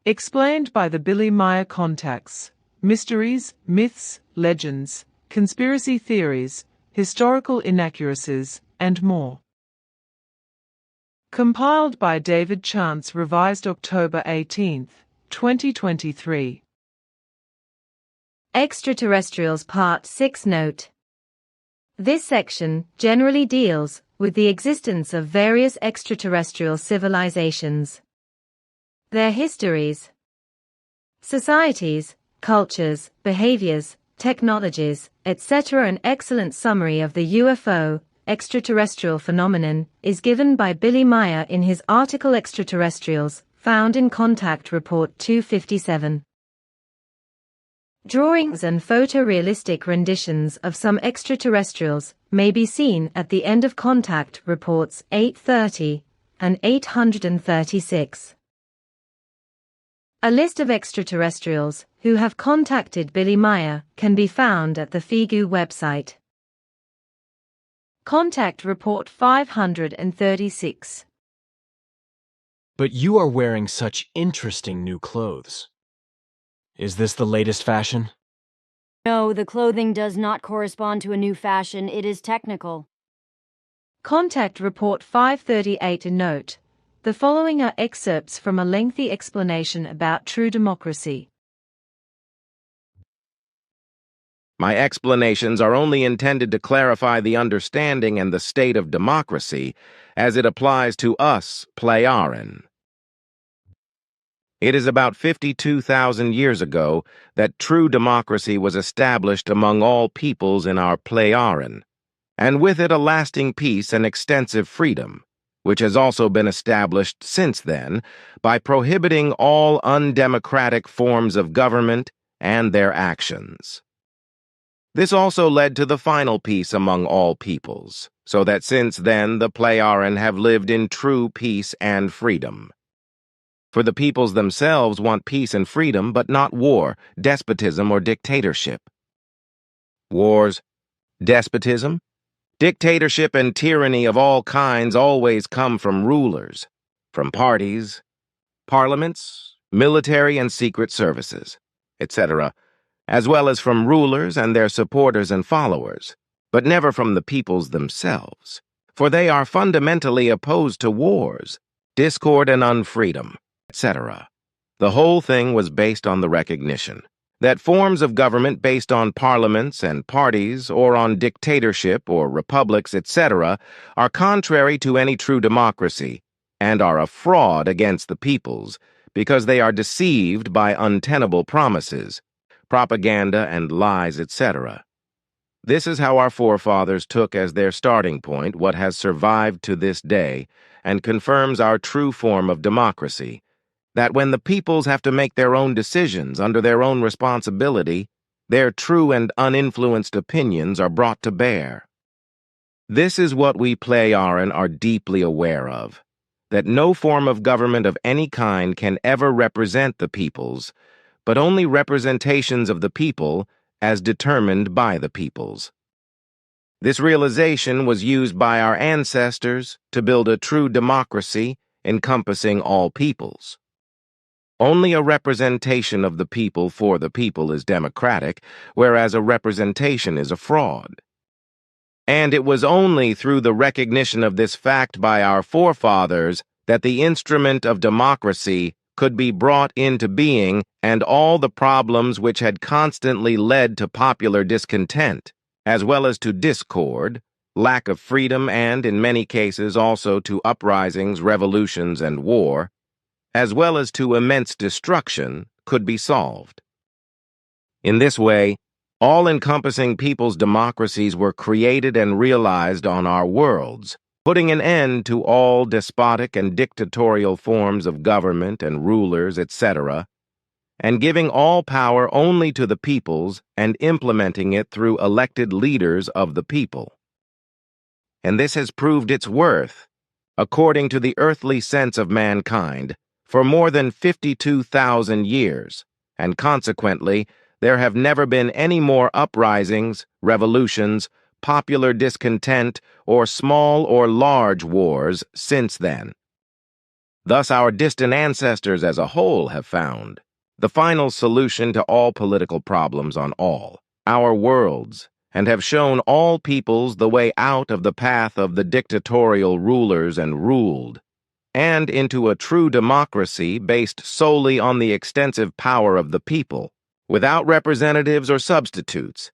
Explained by the Billy Meier contacts. Mysteries, myths, legends, conspiracy theories, historical inaccuracies, and more. Compiled by David Chance, revised October 18, 2023. Extraterrestrials Part 6 Note. This section generally deals with the existence of various extraterrestrial civilizations, their histories, societies, cultures, behaviors, technologies, etc. An excellent summary of the UFO, extraterrestrial phenomenon, is given by Billy Meier in his article Extraterrestrials, found in Contact Report 257. Drawings and photorealistic renditions of some extraterrestrials may be seen at the end of Contact Reports 830 and 836. A list of extraterrestrials who have contacted Billy Meier can be found at the FIGU website. Contact Report 536. But you are wearing such interesting new clothes. Is this the latest fashion? No, the clothing does not correspond to a new fashion. It is technical. Contact Report 538. A note: the following are excerpts from a lengthy explanation about true democracy. My explanations are only intended to clarify the understanding and the state of democracy as it applies to us, Pleiaren. It is about 52,000 years ago that true democracy was established among all peoples in our Pleiaren, and with it a lasting peace and extensive freedom, which has also been established since then by prohibiting all undemocratic forms of government and their actions. This also led to the final peace among all peoples, so that since then the Pleiaren have lived in true peace and freedom. For the peoples themselves want peace and freedom, but not war, despotism, or dictatorship. Wars, despotism, dictatorship, and tyranny of all kinds always come from rulers, from parties, parliaments, military and secret services, etc., as well as from rulers and their supporters and followers, but never from the peoples themselves, for they are fundamentally opposed to wars, discord, and unfreedom, etc. The whole thing was based on the recognition that forms of government based on parliaments and parties or on dictatorship or republics, etc., are contrary to any true democracy and are a fraud against the peoples because they are deceived by untenable promises, propaganda, and lies, etc. This is how our forefathers took as their starting point what has survived to this day and confirms our true form of democracy, that when the peoples have to make their own decisions under their own responsibility, their true and uninfluenced opinions are brought to bear. This is what we Pleiaren are deeply aware of, that no form of government of any kind can ever represent the peoples, but only representations of the people as determined by the peoples. This realization was used by our ancestors to build a true democracy encompassing all peoples. Only a representation of the people for the people is democratic, whereas a representation is a fraud. And it was only through the recognition of this fact by our forefathers that the instrument of democracy could be brought into being, and all the problems which had constantly led to popular discontent, as well as to discord, lack of freedom, and, in many cases, also to uprisings, revolutions, and war, as well as to immense destruction, could be solved. In this way, all-encompassing people's democracies were created and realized on our worlds, putting an end to all despotic and dictatorial forms of government and rulers, etc., and giving all power only to the peoples and implementing it through elected leaders of the people. And this has proved its worth, according to the earthly sense of mankind, for more than 52,000 years, and consequently, there have never been any more uprisings, revolutions, popular discontent, or small or large wars since then. thus our distant ancestors as a whole have found, the final solution to all political problems on all our worlds, and have shown all peoples the way out of the path of the dictatorial rulers and ruled, and into a true democracy based solely on the extensive power of the people, without representatives or substitutes.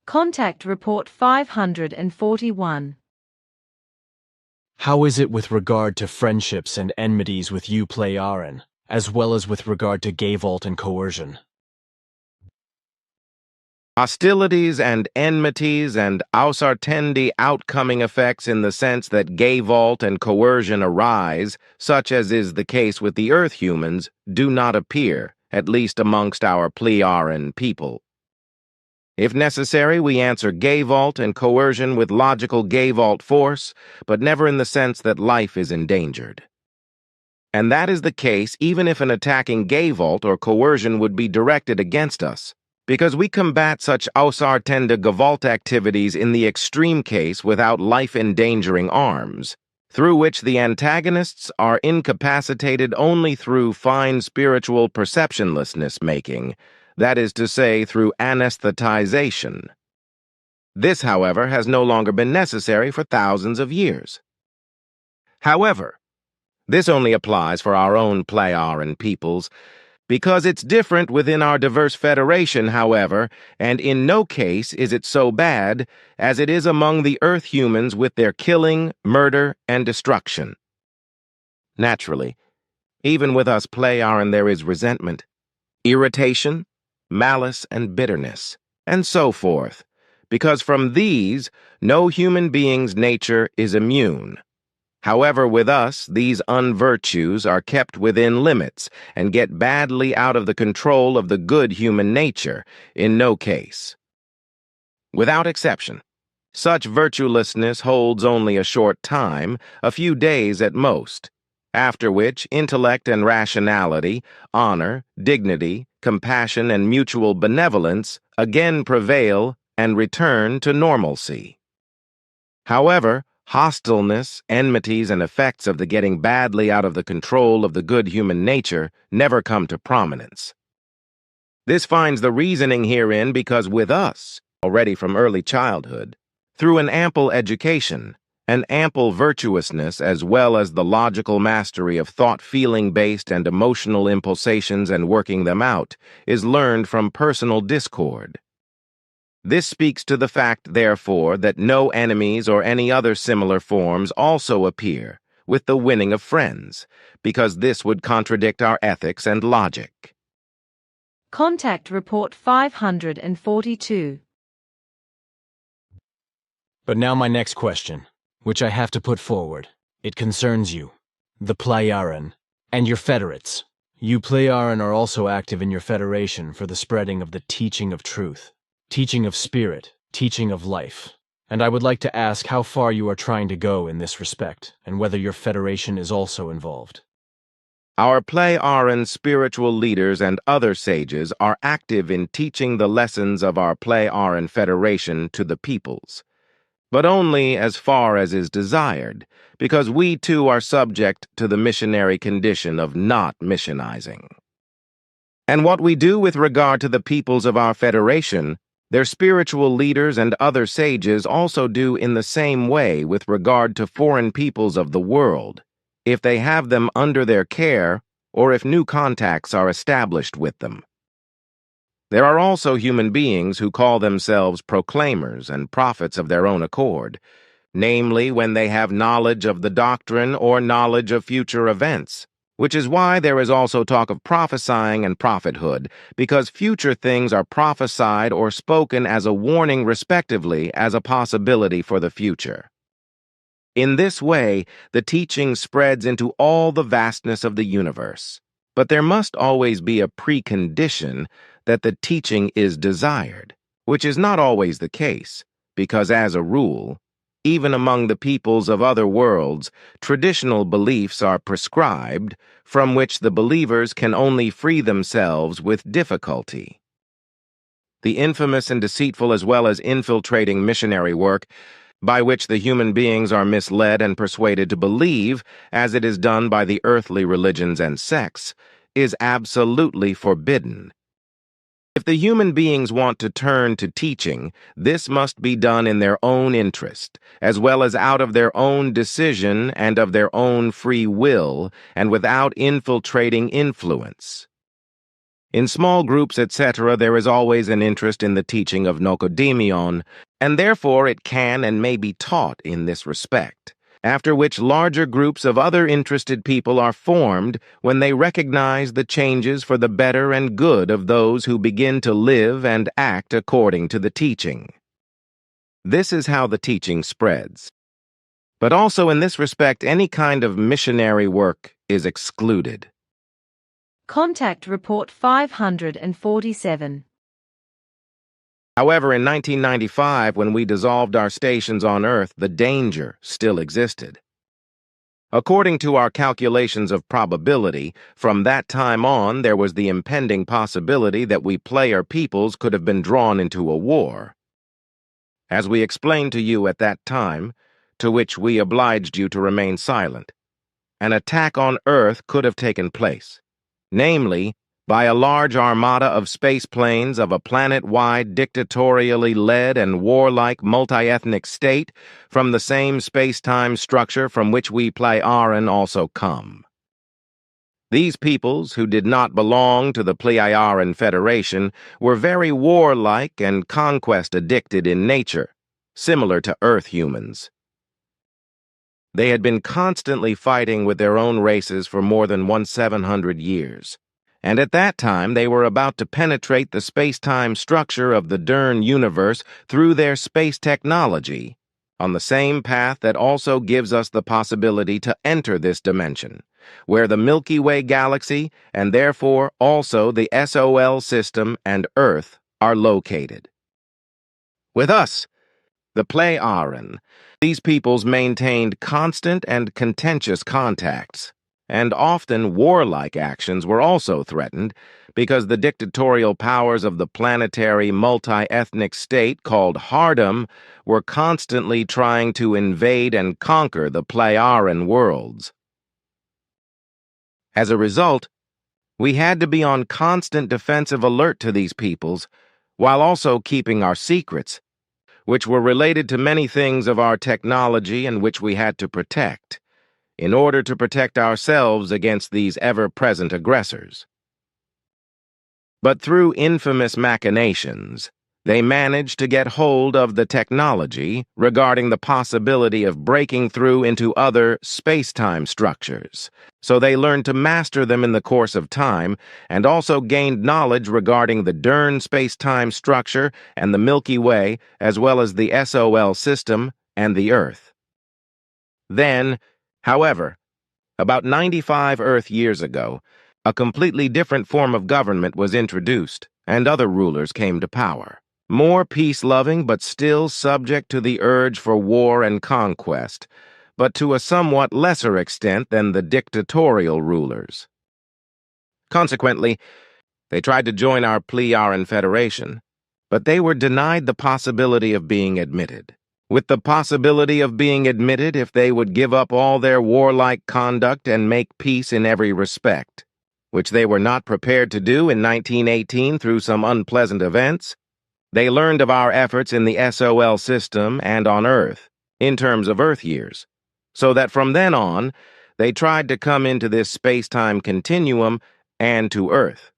Contact Report 541. How is it with regard to friendships and enmities with you Pleiaren, as well as with regard to Gavolt and coercion? Hostilities and enmities and Ausartendi outcoming effects in the sense that Gavolt and coercion arise, such as is the case with the Earth humans, do not appear, at least amongst our Pleiaren people. If necessary, we answer Gavolt and coercion with logical Gavolt force, but never in the sense that life is endangered. And that is the case even if an attacking Gavolt or coercion would be directed against us, because we combat such Ausartende Gavolt activities in the extreme case without life-endangering arms, through which the antagonists are incapacitated only through fine spiritual perceptionlessness making, that is to say, through anesthetization. This, however, has no longer been necessary for thousands of years. However, this only applies for our own Pleiaren peoples, because it's different within our diverse federation, however, and in no case is it so bad as it is among the Earth humans with their killing, murder, and destruction. Naturally, even with us Pleiaren there is resentment, irritation, malice, and bitterness, and so forth, because from these no human being's nature is immune. However, with us, these unvirtues are kept within limits and get badly out of the control of the good human nature, in no case. Without exception, such virtuelessness holds only a short time, a few days at most, after which intellect and rationality, honor, dignity, compassion, and mutual benevolence again prevail and return to normalcy. However, hostileness, enmities, and effects of the getting badly out of the control of the good human nature never come to prominence. This finds the reasoning herein because with us, already from early childhood, through an ample education, an ample virtuousness as well as the logical mastery of thought feeling-based and emotional impulsations and working them out, is learned from personal discord. This speaks to the fact, therefore, that no enemies or any other similar forms also appear, with the winning of friends, because this would contradict our ethics and logic. Contact Report 542. But now my next question, which I have to put forward. It concerns you, the Pleiaren, and your federates. You Pleiaren are also active in your federation for the spreading of the teaching of truth, teaching of spirit, teaching of life. And I would like to ask how far you are trying to go in this respect, and whether your federation is also involved. Our Pleiaren spiritual leaders and other sages are active in teaching the lessons of our Pleiaren Federation to the peoples, but only as far as is desired, because we too are subject to the missionary condition of not missionizing. And what we do with regard to the peoples of our Federation, their spiritual leaders and other sages also do in the same way with regard to foreign peoples of the world, if they have them under their care or if new contacts are established with them. There are also human beings who call themselves proclaimers and prophets of their own accord, namely when they have knowledge of the doctrine or knowledge of future events, which is why there is also talk of prophesying and prophethood, because future things are prophesied or spoken as a warning respectively as a possibility for the future. In this way, the teaching spreads into all the vastness of the universe, but there must always be a precondition that the teaching is desired, which is not always the case, because as a rule, even among the peoples of other worlds, traditional beliefs are prescribed, from which the believers can only free themselves with difficulty. The infamous and deceitful as well as infiltrating missionary work by which the human beings are misled and persuaded to believe, as it is done by the earthly religions and sects, is absolutely forbidden. If the human beings want to turn to teaching, this must be done in their own interest, as well as out of their own decision and of their own free will, and without infiltrating influence. In small groups, etc., there is always an interest in the teaching of Nocodemion, and therefore it can and may be taught in this respect, after which larger groups of other interested people are formed when they recognize the changes for the better and good of those who begin to live and act according to the teaching. This is how the teaching spreads. But also in this respect, any kind of missionary work is excluded. Contact Report 547. However, in 1995, when we dissolved our stations on Earth, the danger still existed. According to our calculations of probability, from that time on there was the impending possibility that we player peoples could have been drawn into a war. As we explained to you at that time, to which we obliged you to remain silent, an attack on Earth could have taken place. Namely, by a large armada of space planes of a planet-wide dictatorially led and warlike multi-ethnic state from the same space-time structure from which we Pleiaren also come. These peoples, who did not belong to the Pleiaren Federation, were very warlike and conquest-addicted in nature, similar to Earth humans. They had been constantly fighting with their own races for more than 700 years, and at that time they were about to penetrate the space-time structure of the Dern universe through their space technology, on the same path that also gives us the possibility to enter this dimension, where the Milky Way galaxy, and therefore also the SOL system and Earth, are located. With us, the Pleiaren, these peoples maintained constant and contentious contacts, and often warlike actions were also threatened because the dictatorial powers of the planetary multi-ethnic state called Hardom were constantly trying to invade and conquer the Pleiaren worlds. As a result, we had to be on constant defensive alert to these peoples, while also keeping our secrets, which were related to many things of our technology and which we had to protect, in order to protect ourselves against these ever-present aggressors. But through infamous machinations, they managed to get hold of the technology regarding the possibility of breaking through into other space-time structures, so they learned to master them in the course of time and also gained knowledge regarding the Dern space-time structure and the Milky Way, as well as the SOL system and the Earth. Then, however, about 95 Earth years ago, a completely different form of government was introduced, and other rulers came to power. More peace-loving but still subject to the urge for war and conquest, but to a somewhat lesser extent than the dictatorial rulers. Consequently, they tried to join our Pleiaren Federation, but they were denied the possibility of being admitted. With the possibility of being admitted if they would give up all their warlike conduct and make peace in every respect, which they were not prepared to do in 1918 through some unpleasant events. They learned of our efforts in the SOL system and on Earth, in terms of Earth years, so that from then on, they tried to come into this space-time continuum and to Earth,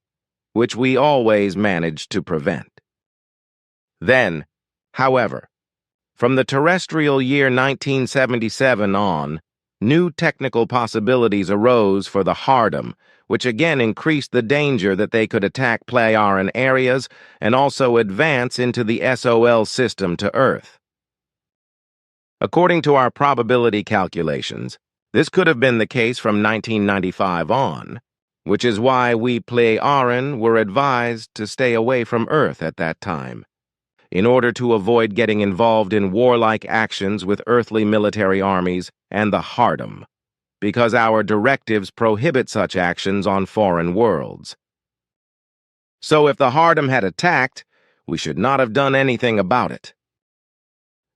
which we always managed to prevent. Then, however, from the terrestrial year 1977 on, new technical possibilities arose for the Hardom, which again increased the danger that they could attack Pleiaren areas and also advance into the SOL system to Earth. According to our probability calculations, this could have been the case from 1995 on, which is why we Pleiaren were advised to stay away from Earth at that time, in order to avoid getting involved in warlike actions with earthly military armies and the Hardom, because our directives prohibit such actions on foreign worlds. So if the Hardom had attacked, we should not have done anything about it.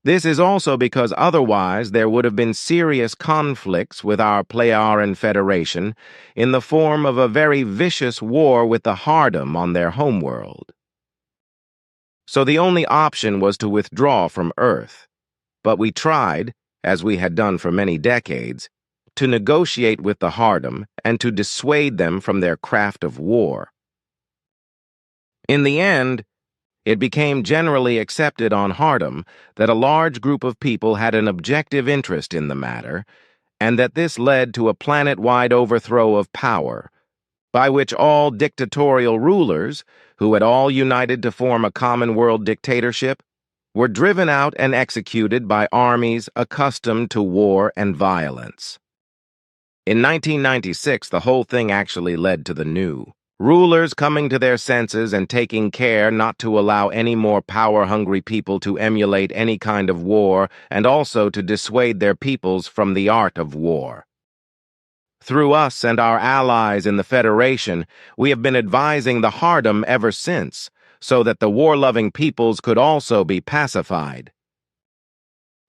This is also because otherwise there would have been serious conflicts with our Pleiaren Federation in the form of a very vicious war with the Hardum on their homeworld. So the only option was to withdraw from Earth, but we tried, as we had done for many decades, to negotiate with the Hardum and to dissuade them from their craft of war. In the end, it became generally accepted on Hardum that a large group of people had an objective interest in the matter, and that this led to a planet-wide overthrow of power, by which all dictatorial rulers, who had all united to form a common world dictatorship, were driven out and executed by armies accustomed to war and violence. In 1996, the whole thing actually led to the new. Rulers coming to their senses and taking care not to allow any more power-hungry people to emulate any kind of war and also to dissuade their peoples from the art of war. Through us and our allies in the Federation, we have been advising the Hardum ever since, so that the war-loving peoples could also be pacified.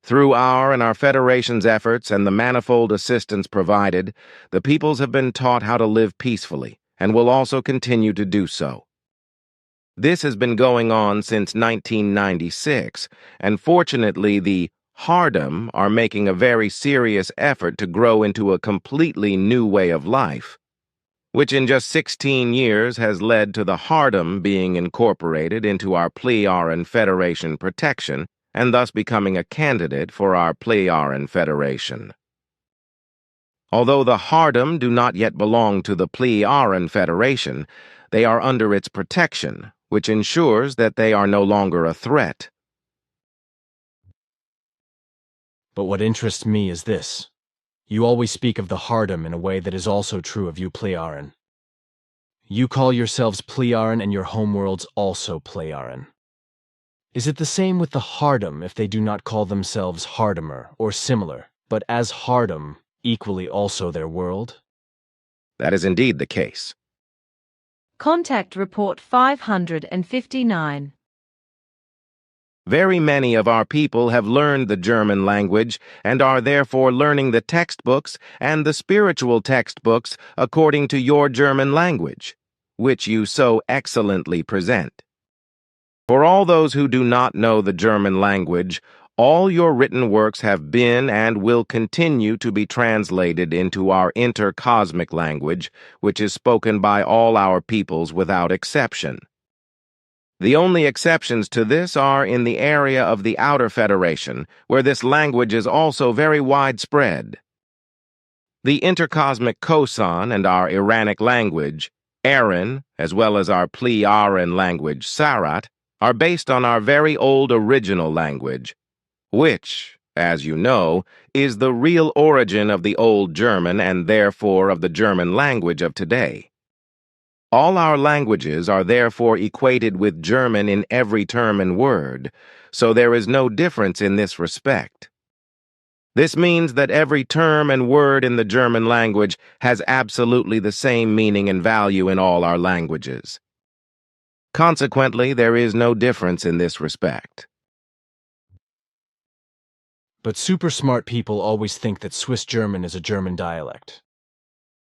Through our and our Federation's efforts and the manifold assistance provided, the peoples have been taught how to live peacefully, and will also continue to do so. This has been going on since 1996, and fortunately the Hardum are making a very serious effort to grow into a completely new way of life, which in just 16 years has led to the Hardum being incorporated into our Pleiaren Federation protection, and thus becoming a candidate for our Pleiaren Federation. Although the Hardum do not yet belong to the Pleiaren Federation, they are under its protection, which ensures that they are no longer a threat. But what interests me is this. You always speak of the Hardum in a way that is also true of you Pleiaren. You call yourselves Pleiaren and your homeworlds also Pleiaren. Is it the same with the Hardum if they do not call themselves Hardumer or similar, but as Hardum, equally also their world? That is indeed the case. Contact Report 559. Very many of our people have learned the German language and are therefore learning the textbooks and the spiritual textbooks according to your German language, which you so excellently present. For all those who do not know the German language, all your written works have been and will continue to be translated into our intercosmic language, which is spoken by all our peoples without exception. The only exceptions to this are in the area of the Outer Federation, where this language is also very widespread. The intercosmic Kosan and our Iranic language, Aran, as well as our Pleiaren language, Sarat, are based on our very old original language, which, as you know, is the real origin of the Old German and therefore of the German language of today. All our languages are therefore equated with German in every term and word, so there is no difference in this respect. This means that every term and word in the German language has absolutely the same meaning and value in all our languages. Consequently, there is no difference in this respect. But super smart people always think that Swiss German is a German dialect.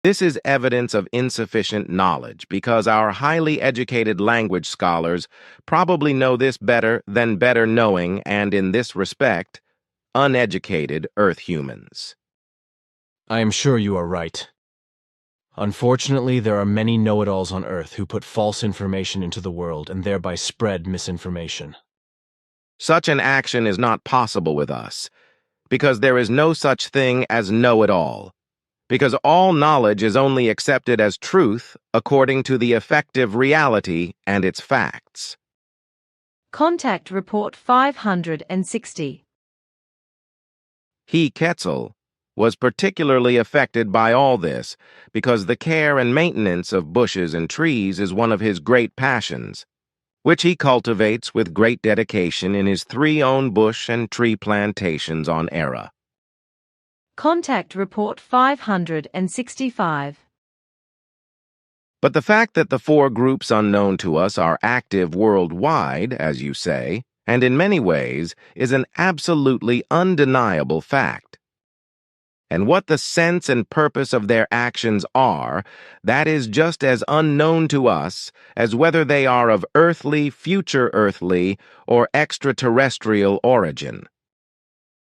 This is evidence of insufficient knowledge because our highly educated language scholars probably know this better than better knowing and, in this respect, uneducated Earth humans. I am sure you are right. Unfortunately, there are many know-it-alls on Earth who put false information into the world and thereby spread misinformation. Such an action is not possible with us, because there is no such thing as know-it-all. Because all knowledge is only accepted as truth according to the effective reality and its facts. Contact Report 560. He, Quetzal, was particularly affected by all this because the care and maintenance of bushes and trees is one of his great passions, which he cultivates with great dedication in his 3 own bush and tree plantations on Era. Contact Report 565. But the fact that the 4 groups unknown to us are active worldwide, as you say, and in many ways is an absolutely undeniable fact. And what the sense and purpose of their actions are, that is just as unknown to us as whether they are of earthly, future earthly, or extraterrestrial origin.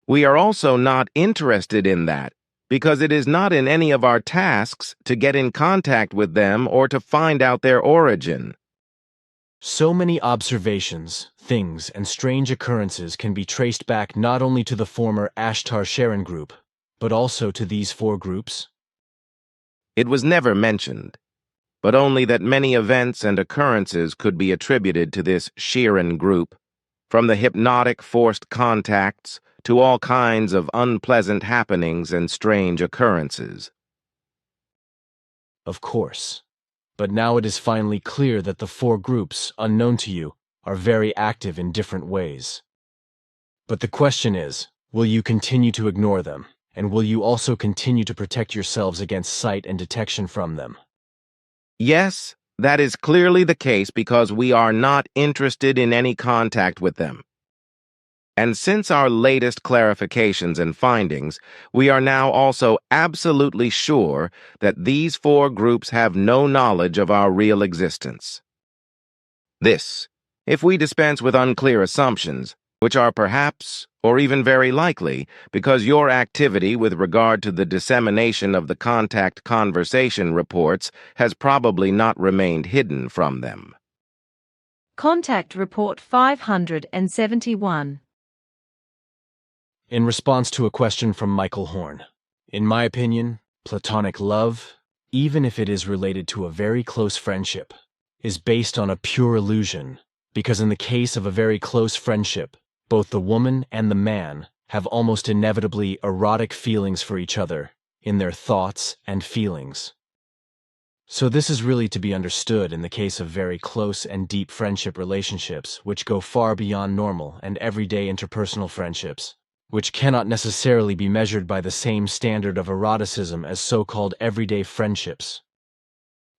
We are also not interested in that because it is not in any of our tasks to get in contact with them or to find out their origin. So many observations, things, and strange occurrences can be traced back not only to the former Ashtar-Sharon group, but also to these four groups? It was never mentioned, but only that many events and occurrences could be attributed to this Sharon group, from the hypnotic forced contacts to all kinds of unpleasant happenings and strange occurrences. Of course. But now it is finally clear that the four groups, unknown to you, are very active in different ways. But the question is, will you continue to ignore them, and will you also continue to protect yourselves against sight and detection from them? Yes, that is clearly the case because we are not interested in any contact with them. And since our latest clarifications and findings, we are now also absolutely sure that these four groups have no knowledge of our real existence. This, if we dispense with unclear assumptions, which are perhaps, or even very likely, because your activity with regard to the dissemination of the contact conversation reports has probably not remained hidden from them. Contact Report 571. In response to a question from Michael Horn, in my opinion, platonic love, even if it is related to a very close friendship, is based on a pure illusion, because in the case of a very close friendship, both the woman and the man have almost inevitably erotic feelings for each other in their thoughts and feelings. So this is really to be understood in the case of very close and deep friendship relationships which go far beyond normal and everyday interpersonal friendships, which cannot necessarily be measured by the same standard of eroticism as so-called everyday friendships.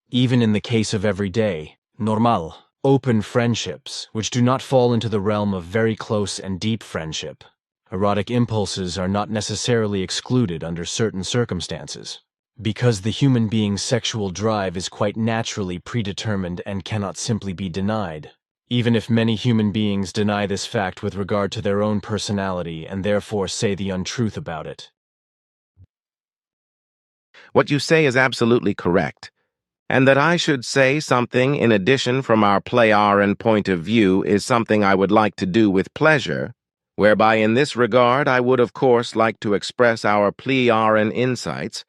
Even in the case of everyday, normal, open friendships, which do not fall into the realm of very close and deep friendship, erotic impulses are not necessarily excluded under certain circumstances, because the human being's sexual drive is quite naturally predetermined and cannot simply be denied, even if many human beings deny this fact with regard to their own personality and therefore say the untruth about it. What you say is absolutely correct, and that I should say something in addition from our Playaran point of view is something I would like to do with pleasure, whereby in this regard I would of course like to express our Playaran insights,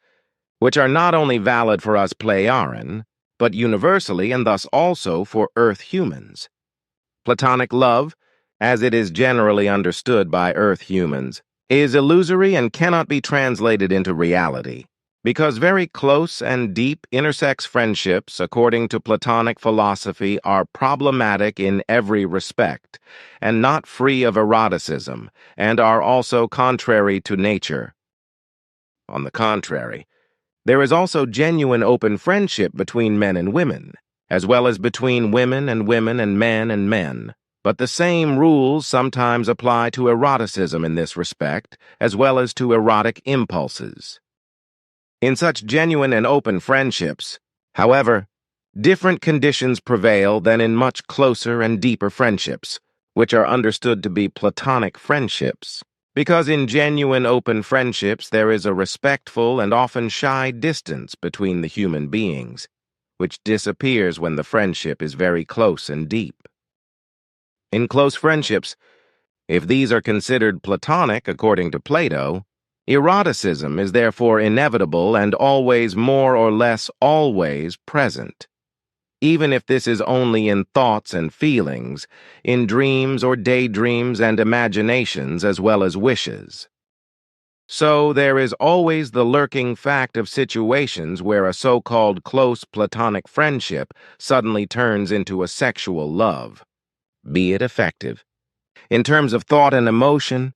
which are not only valid for us Playaran, but universally and thus also for Earth humans. Platonic love, as it is generally understood by Earth humans, is illusory and cannot be translated into reality, because very close and deep intersex friendships, according to Platonic philosophy, are problematic in every respect, and not free of eroticism, and are also contrary to nature. On the contrary, there is also genuine open friendship between men and women, as well as between women and women and men, but the same rules sometimes apply to eroticism in this respect, as well as to erotic impulses. In such genuine and open friendships, however, different conditions prevail than in much closer and deeper friendships, which are understood to be platonic friendships, because in genuine open friendships there is a respectful and often shy distance between the human beings, which disappears when the friendship is very close and deep. In close friendships, if these are considered platonic according to Plato, eroticism is therefore inevitable and always more or less always present, even if this is only in thoughts and feelings, in dreams or daydreams and imaginations as well as wishes. So there is always the lurking fact of situations where a so-called close platonic friendship suddenly turns into a sexual love, be it effective, in terms of thought and emotion,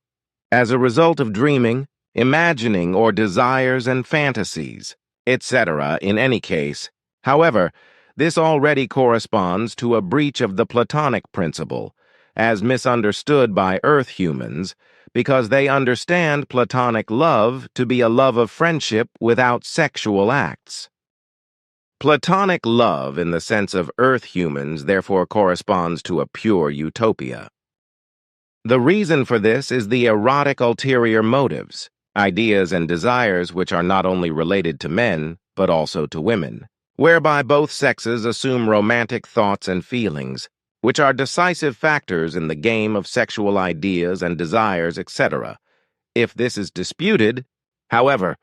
as a result of dreaming, imagining, or desires and fantasies, etc. In any case, however, this already corresponds to a breach of the Platonic principle, as misunderstood by Earth humans because they understand platonic love to be a love of friendship without sexual acts. Platonic love in the sense of Earth humans therefore corresponds to a pure utopia. The reason for this is the erotic ulterior motives, ideas and desires which are not only related to men, but also to women, whereby both sexes assume romantic thoughts and feelings, which are decisive factors in the game of sexual ideas and desires, etc. If this is disputed, however,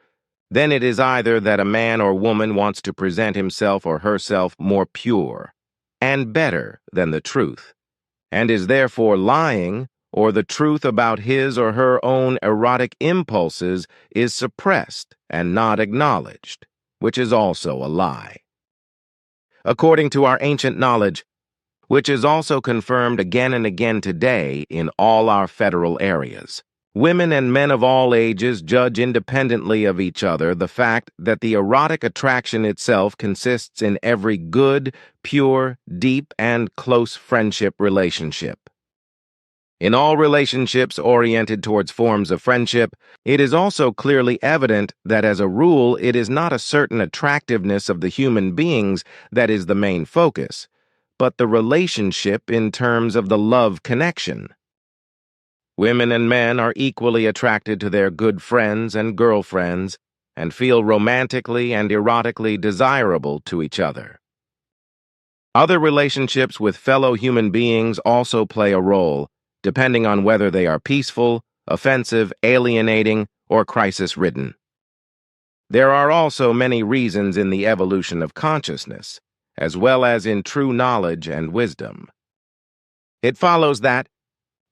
then it is either that a man or woman wants to present himself or herself more pure and better than the truth, and is therefore lying, or the truth about his or her own erotic impulses is suppressed and not acknowledged, which is also a lie. According to our ancient knowledge, which is also confirmed again and again today in all our federal areas, women and men of all ages judge independently of each other the fact that the erotic attraction itself consists in every good, pure, deep, and close friendship relationship. In all relationships oriented towards forms of friendship, it is also clearly evident that as a rule it is not a certain attractiveness of the human beings that is the main focus, but the relationship in terms of the love connection. Women and men are equally attracted to their good friends and girlfriends and feel romantically and erotically desirable to each other. Other relationships with fellow human beings also play a role, depending on whether they are peaceful, offensive, alienating, or crisis-ridden. There are also many reasons in the evolution of consciousness, as well as in true knowledge and wisdom. It follows that,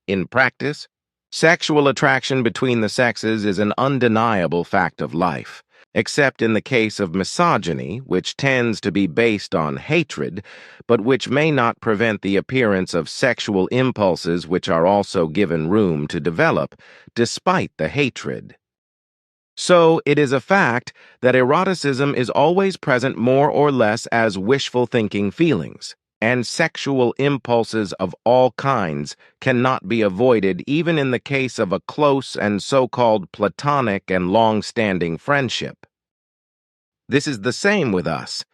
in practice, sexual attraction between the sexes is an undeniable fact of life, except in the case of misogyny, which tends to be based on hatred, but which may not prevent the appearance of sexual impulses which are also given room to develop, despite the hatred. So, it is a fact that eroticism is always present more or less as wishful thinking feelings, and sexual impulses of all kinds cannot be avoided even in the case of a close and so-called platonic and long-standing friendship. This is the same with us.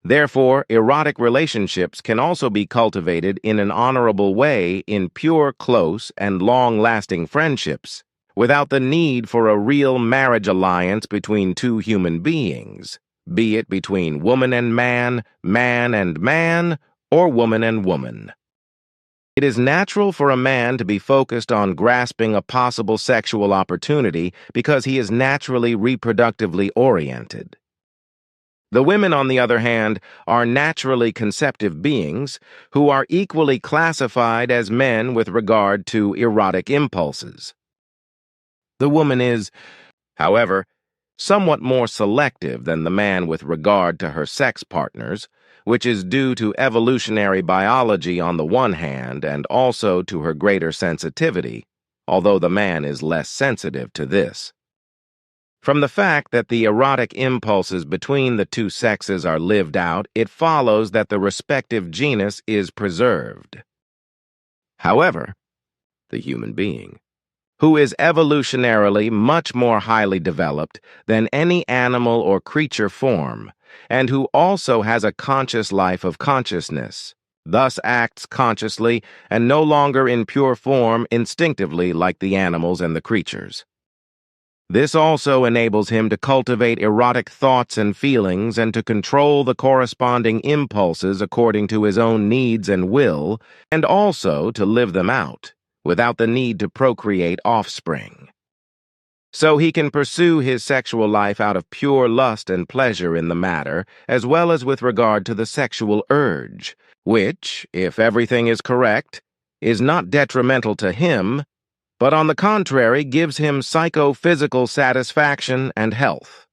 Therefore, erotic relationships can also be cultivated in an honorable way in pure, close, and long-lasting friendships, without the need for a real marriage alliance between two human beings, be it between woman and man, or woman and woman. It is natural for a man to be focused on grasping a possible sexual opportunity because he is naturally reproductively oriented. The women, on the other hand, are naturally conceptive beings who are equally classified as men with regard to erotic impulses. The woman is, however, somewhat more selective than the man with regard to her sex partners, which is due to evolutionary biology on the one hand and also to her greater sensitivity, although the man is less sensitive to this. From the fact that the erotic impulses between the two sexes are lived out, it follows that the respective genus is preserved. However, the human being, who is evolutionarily much more highly developed than any animal or creature form, and who also has a conscious life of consciousness, thus acts consciously and no longer in pure form instinctively like the animals and the creatures. This also enables him to cultivate erotic thoughts and feelings and to control the corresponding impulses according to his own needs and will, and also to live them out, without the need to procreate offspring. So he can pursue his sexual life out of pure lust and pleasure in the matter, as well as with regard to the sexual urge, which, if everything is correct, is not detrimental to him, but on the contrary gives him psychophysical satisfaction and health.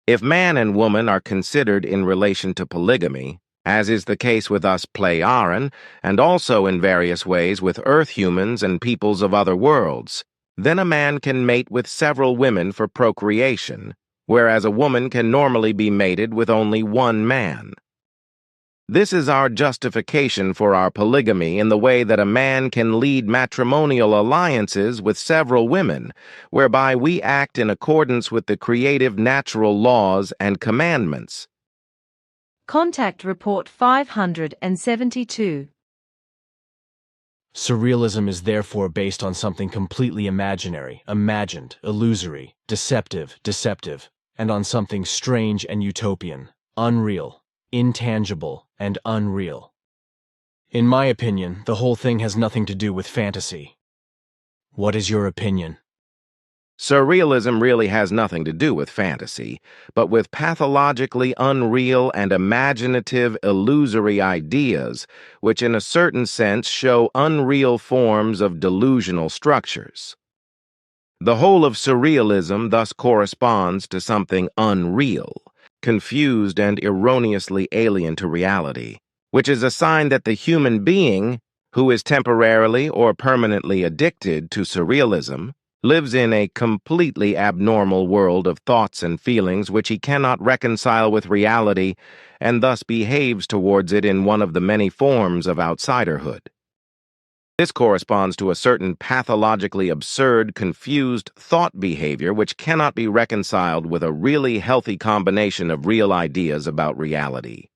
If man and woman are considered in relation to polygamy, as is the case with us Pleiaren, and also in various ways with Earth humans and peoples of other worlds, then a man can mate with several women for procreation, whereas a woman can normally be mated with only one man. This is our justification for our polygamy in the way that a man can lead matrimonial alliances with several women, whereby we act in accordance with the creative natural laws and commandments. Contact Report 572. Surrealism is therefore based on something completely imaginary, imagined, illusory, deceptive, and on something strange and utopian, unreal, intangible, and unreal. In my opinion, the whole thing has nothing to do with fantasy. What is your opinion? Surrealism really has nothing to do with fantasy, but with pathologically unreal and imaginative illusory ideas, which in a certain sense show unreal forms of delusional structures. The whole of surrealism thus corresponds to something unreal, confused and erroneously alien to reality, which is a sign that the human being, who is temporarily or permanently addicted to surrealism, lives in a completely abnormal world of thoughts and feelings which he cannot reconcile with reality and thus behaves towards it in one of the many forms of outsiderhood. This corresponds to a certain pathologically absurd, confused thought behavior which cannot be reconciled with a really healthy combination of real ideas about reality.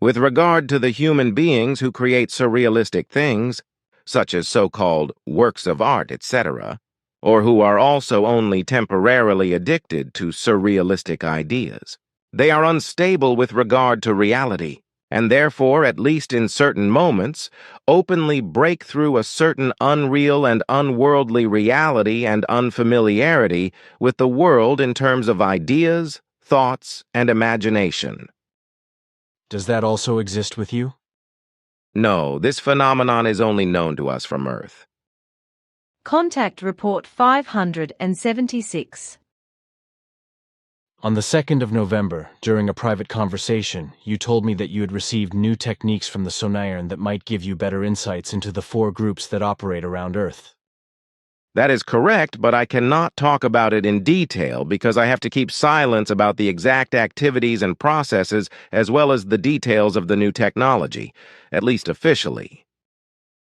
With regard to the human beings who create surrealistic things, such as so-called works of art, etc., or who are also only temporarily addicted to surrealistic ideas, they are unstable with regard to reality, and therefore, at least in certain moments, openly break through a certain unreal and unworldly reality and unfamiliarity with the world in terms of ideas, thoughts, and imagination. Does that also exist with you? No, this phenomenon is only known to us from Earth. Contact Report 576. On the 2nd of November, during a private conversation, you told me that you had received new techniques from the Sonairan that might give you better insights into the 4 groups that operate around Earth. That is correct, but I cannot talk about it in detail because I have to keep silence about the exact activities and processes as well as the details of the new technology, at least officially.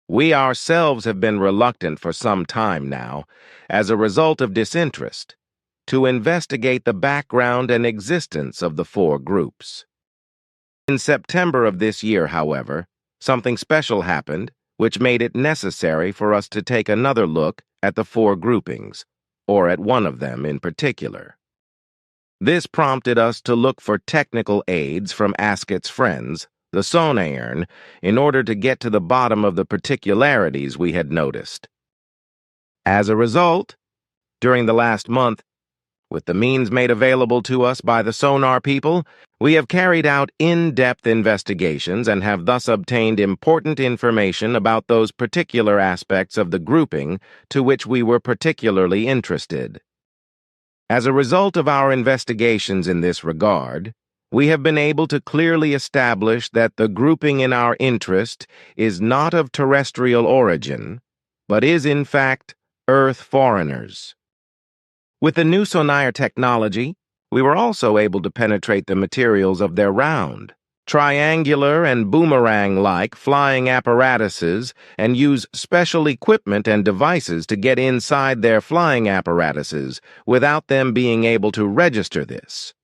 We ourselves have been reluctant for some time now, as a result of disinterest, to investigate the background and existence of the 4 groups. In September of this year, however, something special happened which made it necessary for us to take another look at the 4 groupings, or at one of them in particular. This prompted us to look for technical aids from Askett's friends, the Sonairan, in order to get to the bottom of the particularities we had noticed. As a result, during the last month, with the means made available to us by the sonar people, we have carried out in-depth investigations and have thus obtained important information about those particular aspects of the grouping to which we were particularly interested. As a result of our investigations in this regard, we have been able to clearly establish that the grouping in our interest is not of terrestrial origin, but is in fact Earth foreigners. With the new Sonair technology, we were also able to penetrate the materials of their round, triangular and boomerang-like flying apparatuses and use special equipment and devices to get inside their flying apparatuses without them being able to register this.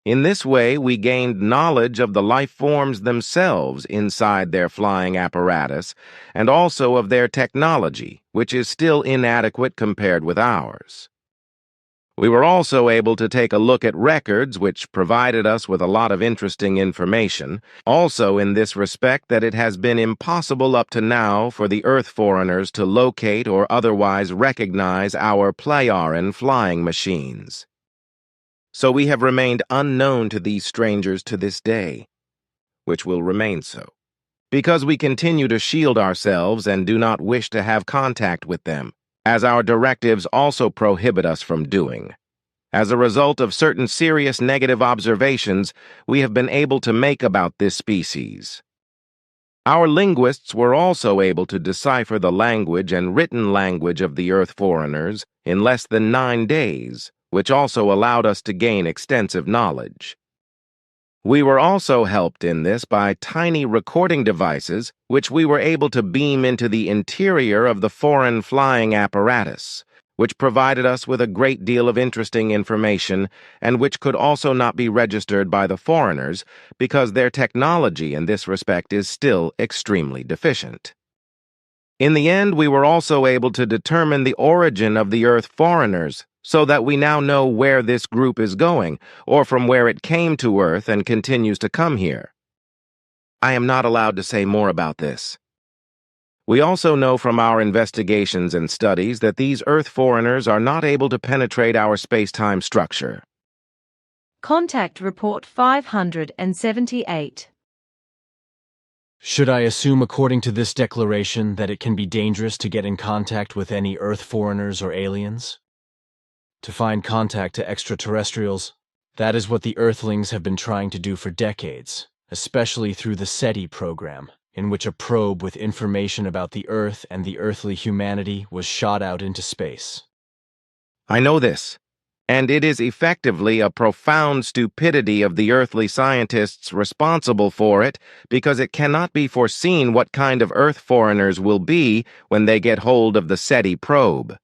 In this way, we gained knowledge of the life forms themselves inside their flying apparatus and also of their technology, which is still inadequate compared with ours. We were also able to take a look at records which provided us with a lot of interesting information, also in this respect that it has been impossible up to now for the Earth foreigners to locate or otherwise recognize our Playaran flying machines. So we have remained unknown to these strangers to this day, which will remain so, because we continue to shield ourselves and do not wish to have contact with them, as our directives also prohibit us from doing. As a result of certain serious negative observations we have been able to make about this species. Our linguists were also able to decipher the language and written language of the Earth foreigners in less than 9 days, which also allowed us to gain extensive knowledge. We were also helped in this by tiny recording devices which we were able to beam into the interior of the foreign flying apparatus, which provided us with a great deal of interesting information and which could also not be registered by the foreigners because their technology in this respect is still extremely deficient. In the end, we were also able to determine the origin of the Earth foreigners, so that we now know where this group is going, or from where it came to Earth and continues to come here. I am not allowed to say more about this. We also know from our investigations and studies that these Earth foreigners are not able to penetrate our space-time structure. Contact Report 578. Should I assume, according to this declaration, that it can be dangerous to get in contact with any Earth foreigners or aliens? To find contact to extraterrestrials, that is what the Earthlings have been trying to do for decades, especially through the SETI program, in which a probe with information about the Earth and the earthly humanity was shot out into space. I know this, and it is effectively a profound stupidity of the earthly scientists responsible for it because it cannot be foreseen what kind of Earth foreigners will be when they get hold of the SETI probe.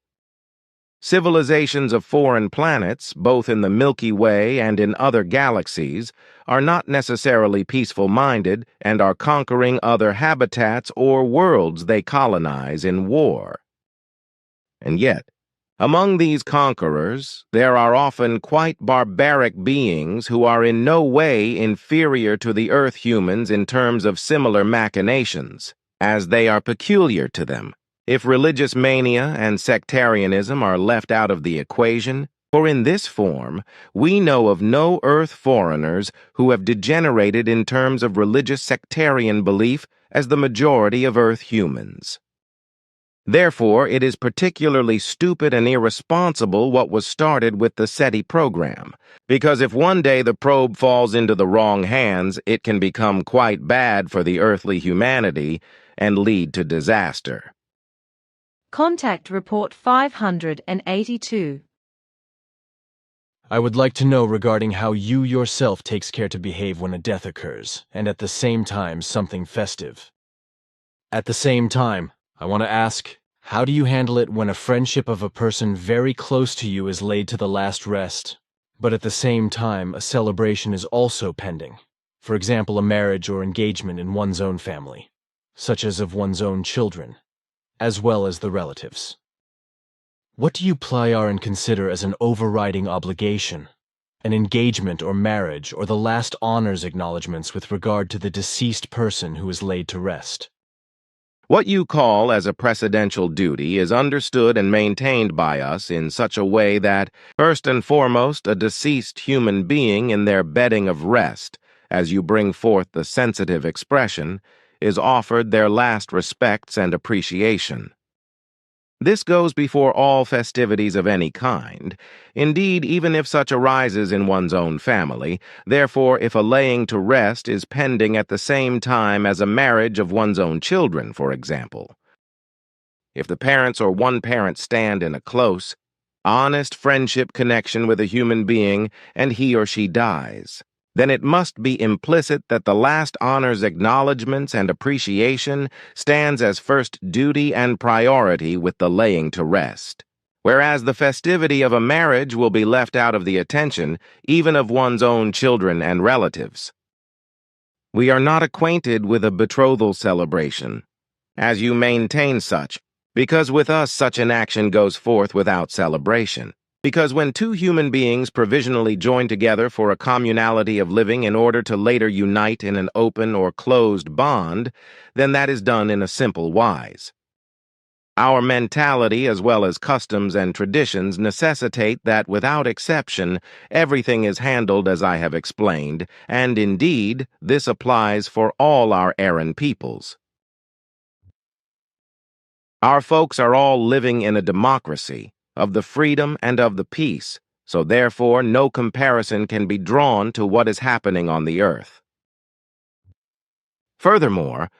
Civilizations of foreign planets, both in the Milky Way and in other galaxies, are not necessarily peaceful-minded and are conquering other habitats or worlds they colonize in war. And yet, among these conquerors, there are often quite barbaric beings who are in no way inferior to the Earth humans in terms of similar machinations, as they are peculiar to them. If religious mania and sectarianism are left out of the equation, for in this form, we know of no Earth foreigners who have degenerated in terms of religious sectarian belief as the majority of Earth humans. Therefore, it is particularly stupid and irresponsible what was started with the SETI program, because if one day the probe falls into the wrong hands, it can become quite bad for the earthly humanity and lead to disaster. Contact Report 582. I would like to know regarding how you yourself takes care to behave when a death occurs, and at the same time something festive. At the same time, I want to ask, how do you handle it when a friendship of a person very close to you is laid to the last rest, but at the same time a celebration is also pending? For example, a marriage or engagement in one's own family, such as of one's own children, as well as the relatives. What do you Pleiar and consider as an overriding obligation, an engagement or marriage or the last honors acknowledgments with regard to the deceased person who is laid to rest? What you call as a precedential duty is understood and maintained by us in such a way that, first and foremost, a deceased human being in their bedding of rest, as you bring forth the sensitive expression, is offered their last respects and appreciation. This goes before all festivities of any kind, indeed even if such arises in one's own family. Therefore, if a laying to rest is pending at the same time as a marriage of one's own children, for example. If the parents or one parent stand in a close, honest friendship connection with a human being and he or she dies, then it must be implicit that the last honors acknowledgments and appreciation stands as first duty and priority with the laying to rest, whereas the festivity of a marriage will be left out of the attention even of one's own children and relatives. We are not acquainted with a betrothal celebration, as you maintain such, because with us such an action goes forth without celebration. Because when two human beings provisionally join together for a communality of living in order to later unite in an open or closed bond, then that is done in a simple wise. Our mentality as well as customs and traditions necessitate that without exception everything is handled as I have explained, and indeed this applies for all our Aryan peoples. Our folks are all living in a democracy, of the freedom and of the peace, so therefore no comparison can be drawn to what is happening on the earth. Furthermore,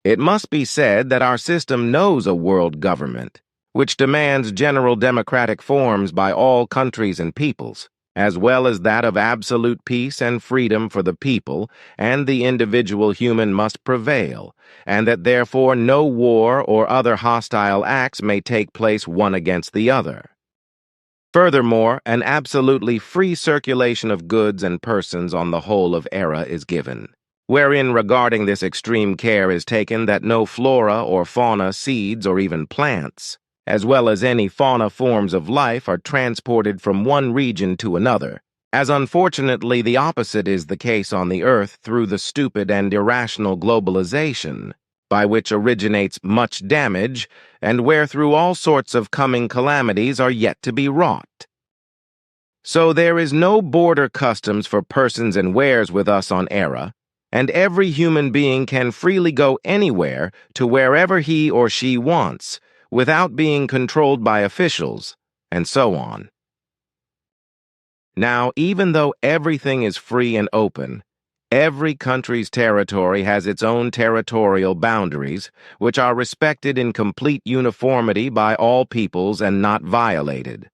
it must be said that our system knows a world government, which demands general democratic forms by all countries and peoples, as well as that of absolute peace and freedom for the people, and the individual human must prevail, and that therefore no war or other hostile acts may take place one against the other. Furthermore, an absolutely free circulation of goods and persons on the whole of Era is given, wherein regarding this extreme care is taken that no flora or fauna, seeds, or even plants, as well as any fauna forms of life, are transported from one region to another, as unfortunately the opposite is the case on the Earth through the stupid and irrational globalization, by which originates much damage, and wherethrough all sorts of coming calamities are yet to be wrought. So there is no border customs for persons and wares with us on Era, and every human being can freely go anywhere to wherever he or she wants, without being controlled by officials, and so on. Now, even though everything is free and open, every country's territory has its own territorial boundaries, which are respected in complete uniformity by all peoples and not violated.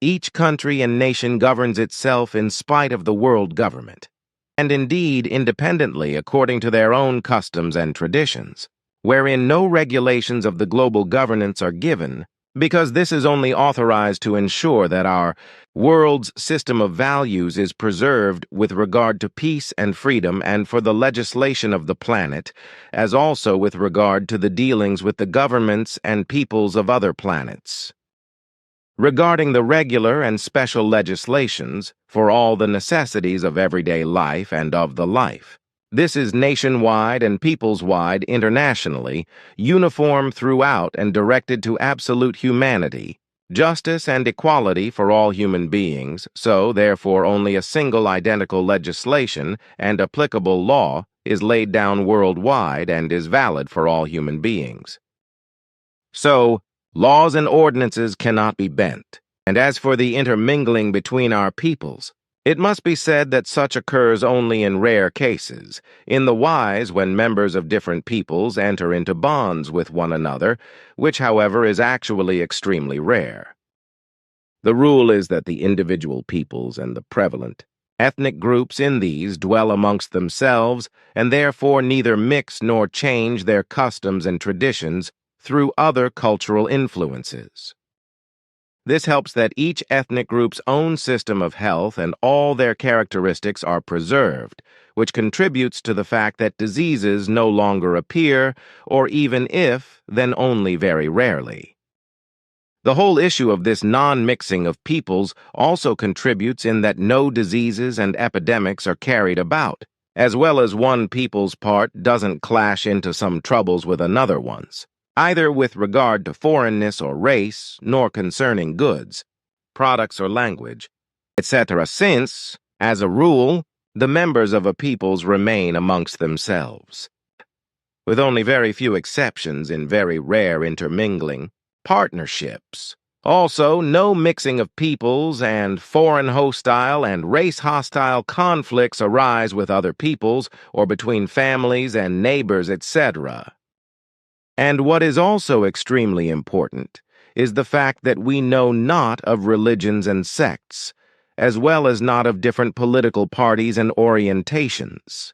Each country and nation governs itself in spite of the world government, and indeed independently according to their own customs and traditions, wherein no regulations of the global governance are given, because this is only authorized to ensure that our world's system of values is preserved with regard to peace and freedom and for the legislation of the planet, as also with regard to the dealings with the governments and peoples of other planets. Regarding the regular and special legislations for all the necessities of everyday life and of the life, this is nationwide and peoples-wide internationally, uniform throughout and directed to absolute humanity, justice and equality for all human beings, so therefore only a single identical legislation and applicable law is laid down worldwide and is valid for all human beings. So, laws and ordinances cannot be bent, and as for the intermingling between our peoples, it must be said that such occurs only in rare cases, in the wise when members of different peoples enter into bonds with one another, which, however, is actually extremely rare. The rule is that the individual peoples and the prevalent ethnic groups in these dwell amongst themselves and therefore neither mix nor change their customs and traditions through other cultural influences. This helps that each ethnic group's own system of health and all their characteristics are preserved, which contributes to the fact that diseases no longer appear, or even if, then only very rarely. The whole issue of this non-mixing of peoples also contributes in that no diseases and epidemics are carried about, as well as one people's part doesn't clash into some troubles with another one's, either with regard to foreignness or race, nor concerning goods, products or language, etc., since, as a rule, the members of a peoples remain amongst themselves. With only very few exceptions in very rare intermingling, partnerships. Also, no mixing of peoples and foreign hostile and race hostile conflicts arise with other peoples or between families and neighbors, etc. And what is also extremely important is the fact that we know not of religions and sects, as well as not of different political parties and orientations.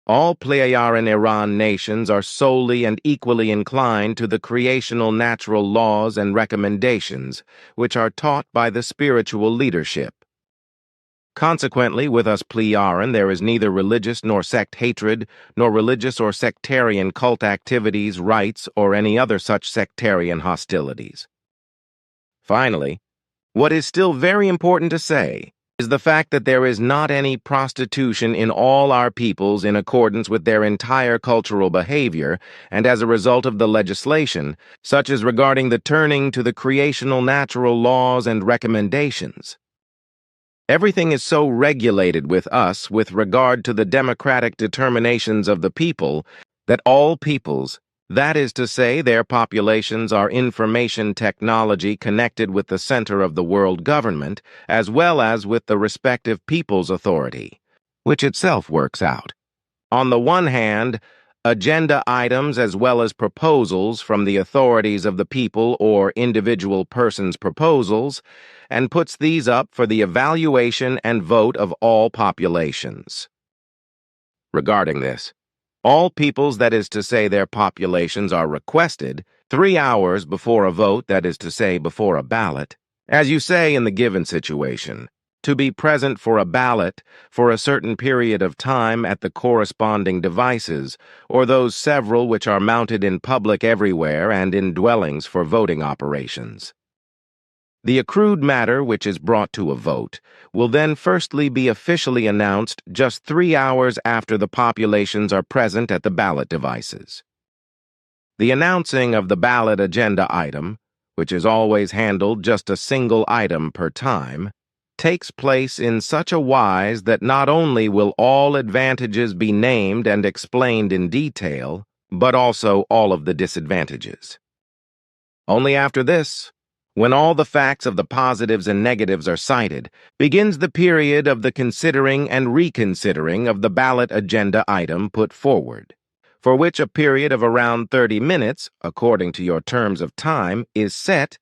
All Pleiadian Iran nations are solely and equally inclined to the creational natural laws and recommendations which are taught by the spiritual leadership. Consequently, with us Pleiadian there is neither religious nor sect hatred, nor religious or sectarian cult activities, rites, or any other such sectarian hostilities. Finally, what is still very important to say is the fact that there is not any prostitution in all our peoples in accordance with their entire cultural behavior and as a result of the legislation, such as regarding the turning to the creational natural laws and recommendations. Everything is so regulated with us with regard to the democratic determinations of the people that all peoples, that is to say, their populations are information technology connected with the center of the world government, as well as with the respective people's authority, which itself works out, on the one hand, agenda items as well as proposals from the authorities of the people or individual persons' proposals, and puts these up for the evaluation and vote of all populations. Regarding this, all peoples, that is to say their populations, are requested 3 hours before a vote, that is to say before a ballot, as you say in the given situation, to be present for a ballot for a certain period of time at the corresponding devices, or those several which are mounted in public everywhere and in dwellings for voting operations. The accrued matter which is brought to a vote will then firstly be officially announced just 3 hours after the populations are present at the ballot devices. The announcing of the ballot agenda item, which is always handled just a single item per time, takes place in such a wise that not only will all advantages be named and explained in detail, but also all of the disadvantages. Only after this, when all the facts of the positives and negatives are cited, begins the period of the considering and reconsidering of the ballot agenda item put forward, for which a period of around 30 minutes, according to your terms of time, is set,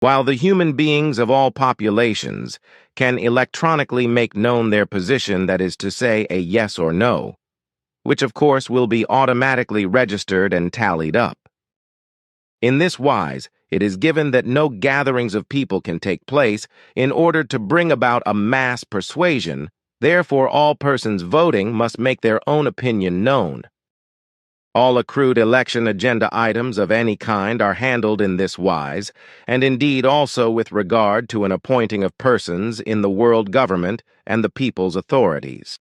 while the human beings of all populations can electronically make known their position, that is to say, a yes or no, which of course will be automatically registered and tallied up. In this wise, it is given that no gatherings of people can take place in order to bring about a mass persuasion, therefore all persons voting must make their own opinion known. All accrued election agenda items of any kind are handled in this wise, and indeed also with regard to an appointing of persons in the world government and the people's authorities.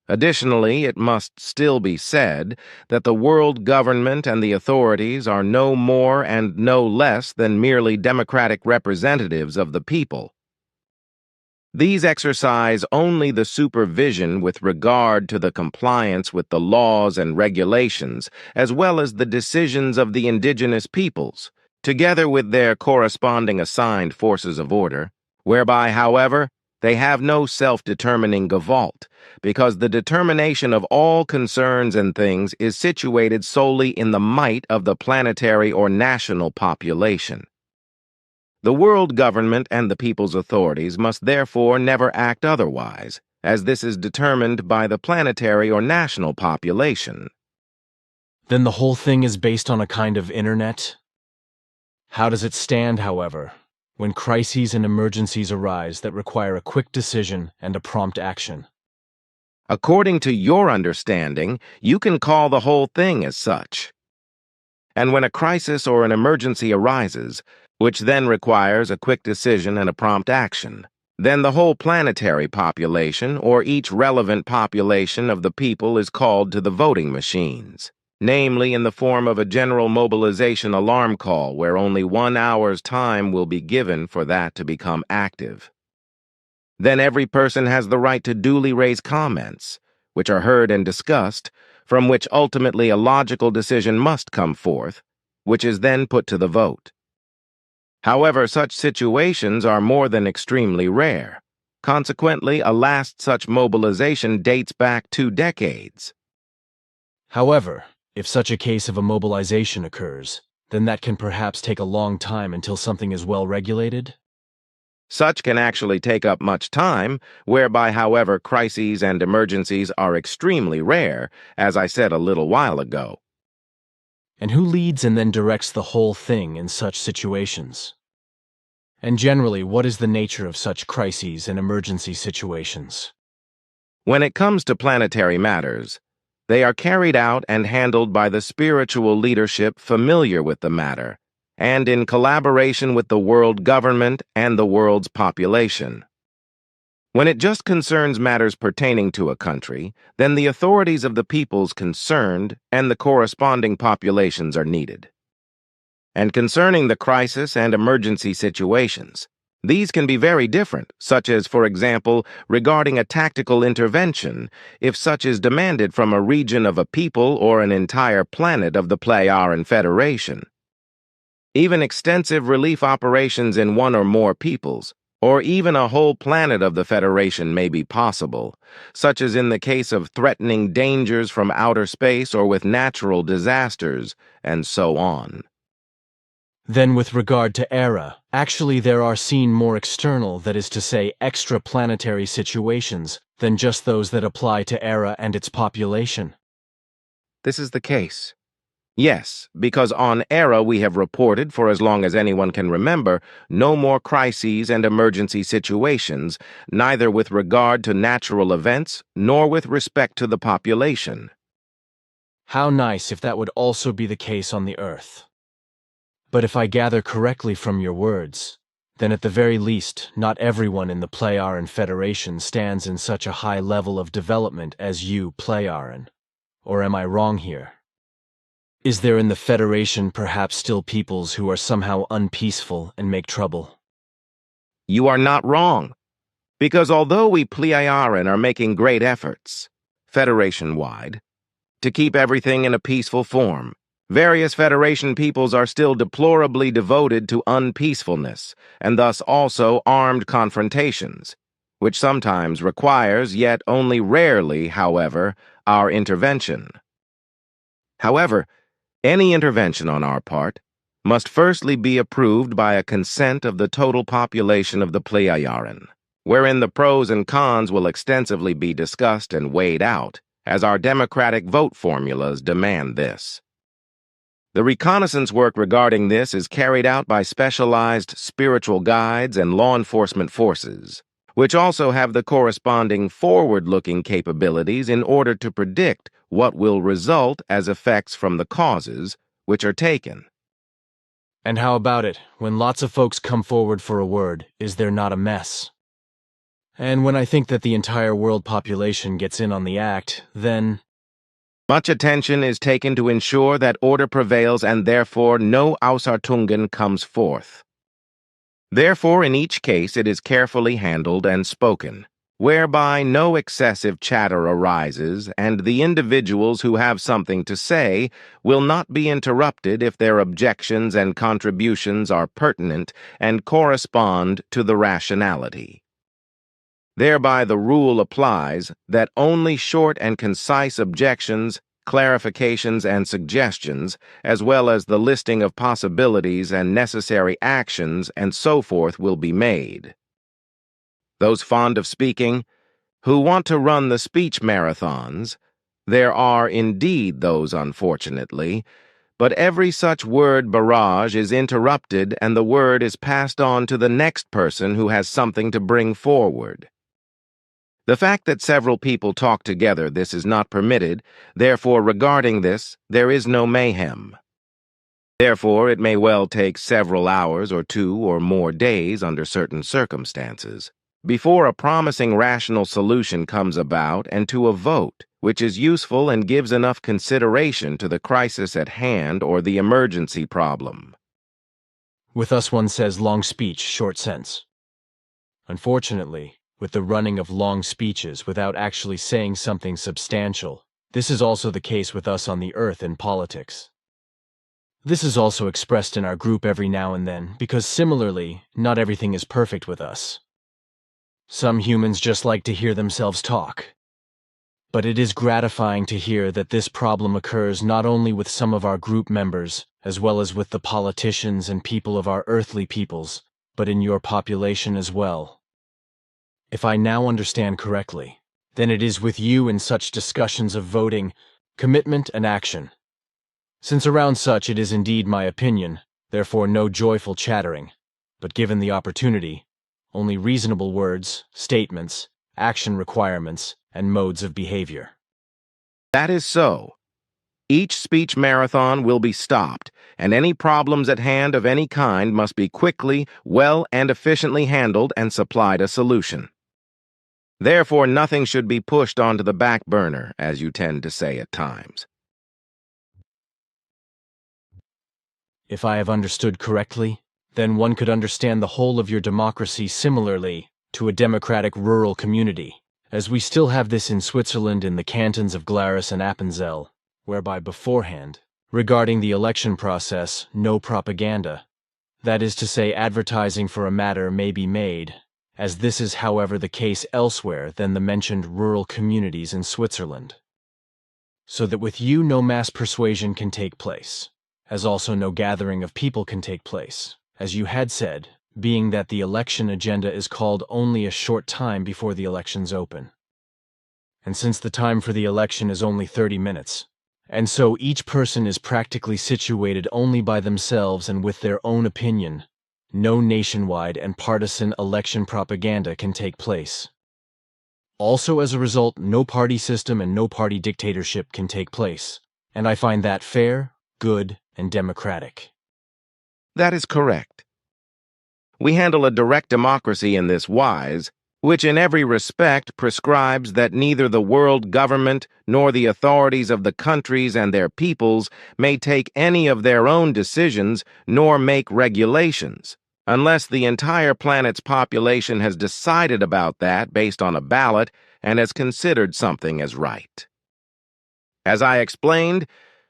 Additionally, it must still be said that the world government and the authorities are no more and no less than merely democratic representatives of the people. These exercise only the supervision with regard to the compliance with the laws and regulations, as well as the decisions of the indigenous peoples, together with their corresponding assigned forces of order, whereby, however, they have no self-determining gewalt, because the determination of all concerns and things is situated solely in the might of the planetary or national population. The world government and the people's authorities must therefore never act otherwise, as this is determined by the planetary or national population. Then the whole thing is based on a kind of internet? How does it stand, however, when crises and emergencies arise that require a quick decision and a prompt action? According to your understanding, you can call the whole thing as such. And when a crisis or an emergency arises, which then requires a quick decision and a prompt action, then the whole planetary population or each relevant population of the people is called to the voting machines, namely in the form of a general mobilization alarm call where only 1 hour's time will be given for that to become active. Then every person has the right to duly raise comments, which are heard and discussed, from which ultimately a logical decision must come forth, which is then put to the vote. However, such situations are more than extremely rare. Consequently, a last such mobilization dates back 2 decades. However, if such a case of a mobilization occurs, then that can perhaps take a long time until something is well regulated? Such can actually take up much time, whereby, however, crises and emergencies are extremely rare, as I said a little while ago. And who leads and then directs the whole thing in such situations? And generally, what is the nature of such crises and emergency situations? When it comes to planetary matters, they are carried out and handled by the spiritual leadership familiar with the matter, and in collaboration with the world government and the world's population. When it just concerns matters pertaining to a country, then the authorities of the peoples concerned and the corresponding populations are needed. And concerning the crisis and emergency situations, these can be very different, such as, for example, regarding a tactical intervention, if such is demanded from a region of a people or an entire planet of the Playaran Federation. Even extensive relief operations in one or more peoples, or even a whole planet of the Federation may be possible, such as in the case of threatening dangers from outer space or with natural disasters, and so on. Then with regard to era, actually there are seen more external, that is to say, extraplanetary situations than just those that apply to era and its population. This is the case. Yes, because on Era we have reported, for as long as anyone can remember, no more crises and emergency situations, neither with regard to natural events nor with respect to the population. How nice if that would also be the case on the Earth. But if I gather correctly from your words, then at the very least, not everyone in the Playaran Federation stands in such a high level of development as you, Playaran. Or am I wrong here? Is there in the Federation perhaps still peoples who are somehow unpeaceful and make trouble? You are not wrong, because although we Playaran are making great efforts, Federation-wide, to keep everything in a peaceful form, various Federation peoples are still deplorably devoted to unpeacefulness, and thus also armed confrontations, which sometimes requires, yet only rarely, however, our intervention. However, any intervention on our part must firstly be approved by a consent of the total population of the Playaran, wherein the pros and cons will extensively be discussed and weighed out, as our democratic vote formulas demand this. The reconnaissance work regarding this is carried out by specialized spiritual guides and law enforcement forces, which also have the corresponding forward-looking capabilities in order to predict what will result as effects from the causes which are taken. And how about it, when lots of folks come forward for a word, is there not a mess? And when I think that the entire world population gets in on the act, then much attention is taken to ensure that order prevails and therefore no Ausartungen comes forth. Therefore, in each case it is carefully handled and spoken, whereby no excessive chatter arises and the individuals who have something to say will not be interrupted if their objections and contributions are pertinent and correspond to the rationality. Thereby the rule applies that only short and concise objections, clarifications, and suggestions, as well as the listing of possibilities and necessary actions and so forth will be made. Those fond of speaking, who want to run the speech marathons, there are indeed those, unfortunately, but every such word barrage is interrupted and the word is passed on to the next person who has something to bring forward. The fact that several people talk together, this is not permitted, therefore regarding this, there is no mayhem. Therefore, it may well take several hours or 2 or more days under certain circumstances, before a promising rational solution comes about and to a vote, which is useful and gives enough consideration to the crisis at hand or the emergency problem. with us one says long speech, short sense. Unfortunately, with the running of long speeches without actually saying something substantial, this is also the case with us on the Earth in politics. This is also expressed in our group every now and then, because similarly, not everything is perfect with us. Some humans just like to hear themselves talk. But it is gratifying to hear that this problem occurs not only with some of our group members, as well as with the politicians and people of our earthly peoples, but in your population as well. If I now understand correctly, then it is with you in such discussions of voting, commitment, and action. Since around such it is indeed my opinion, therefore no joyful chattering, but given the opportunity, only reasonable words, statements, action requirements, and modes of behavior. That is so. Each speech marathon will be stopped, and any problems at hand of any kind must be quickly, well, and efficiently handled and supplied a solution. Therefore, nothing should be pushed onto the back burner, as you tend to say at times. If I have understood correctly, then one could understand the whole of your democracy similarly to a democratic rural community, as we still have this in Switzerland in the cantons of Glarus and Appenzell, whereby beforehand, regarding the election process, no propaganda, that is to say advertising for a matter may be made, as this is, however, the case elsewhere than the mentioned rural communities in Switzerland. So that with you no mass persuasion can take place, as also no gathering of people can take place, as you had said, being that the election agenda is called only a short time before the elections open. And since the time for the election is only 30 minutes, and so each person is practically situated only by themselves and with their own opinion, no nationwide and partisan election propaganda can take place. Also, as a result, no party system and no party dictatorship can take place, and I find that fair, good, and democratic. That is correct. We handle a direct democracy in this wise, which in every respect prescribes that neither the world government nor the authorities of the countries and their peoples may take any of their own decisions nor make regulations, unless the entire planet's population has decided about that based on a ballot and has considered something as right. As I explained,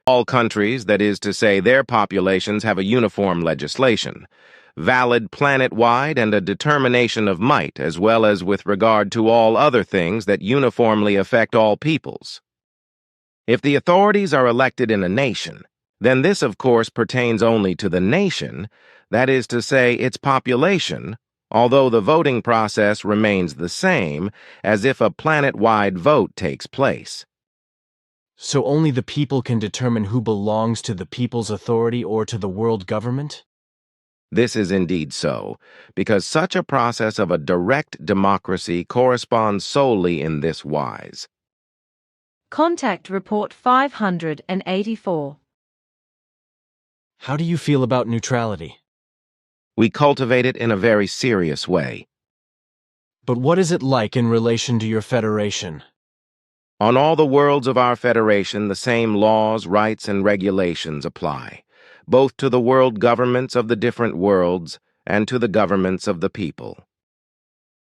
all countries, that is to say their populations, have a uniform legislation, valid planet-wide and a determination of might, as well as with regard to all other things that uniformly affect all peoples. If the authorities are elected in a nation, then this of course pertains only to the nation, that is to say its population, although the voting process remains the same as if a planet-wide vote takes place. So only the people can determine who belongs to the people's authority or to the world government? This is indeed so, because such a process of a direct democracy corresponds solely in this wise. Contact Report 584. How do you feel about neutrality? We cultivate it in a very serious way. But what is it like in relation to your federation? On all the worlds of our federation, the same laws, rights, and regulations apply, both to the world governments of the different worlds and to the governments of the people.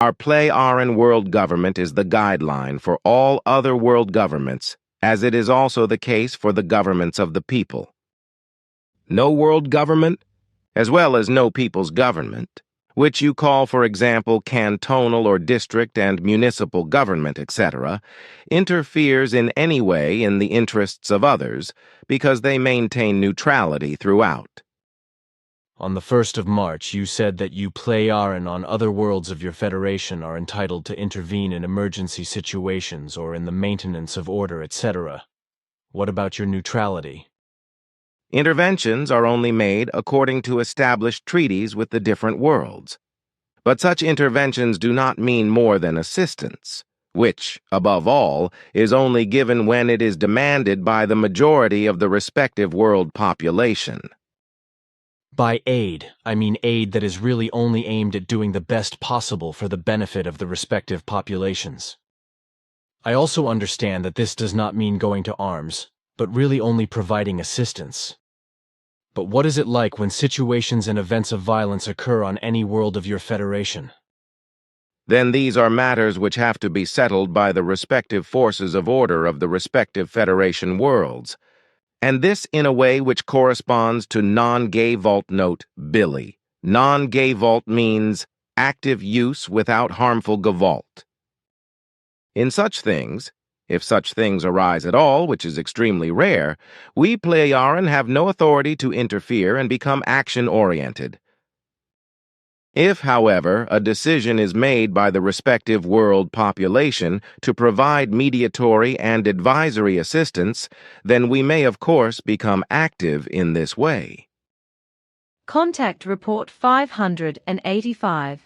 Our Plei-Aran world government is the guideline for all other world governments, as it is also the case for the governments of the people. No world government, as well as no people's government, which you call, for example, cantonal or district and municipal government, etc., interferes in any way in the interests of others because they maintain neutrality throughout. On the 1st of March, you said that you Plei-Aran on other worlds of your federation are entitled to intervene in emergency situations or in the maintenance of order, etc. What about your neutrality? Interventions are only made according to established treaties with the different worlds. But such interventions do not mean more than assistance, which, above all, is only given when it is demanded by the majority of the respective world population. By aid, I mean aid that is really only aimed at doing the best possible for the benefit of the respective populations. I also understand that this does not mean going to arms, but really only providing assistance. But what is it like when situations and events of violence occur on any world of your federation? Then these are matters which have to be settled by the respective forces of order of the respective federation worlds, and this in a way which corresponds to non-gay vault note Billy. Non-gay vault means active use without harmful gavalt. In such things, if such things arise at all, which is extremely rare, we Plei-Aran have no authority to interfere and become action-oriented. If, however, a decision is made by the respective world population to provide mediatory and advisory assistance, then we may of course become active in this way. Contact Report 585.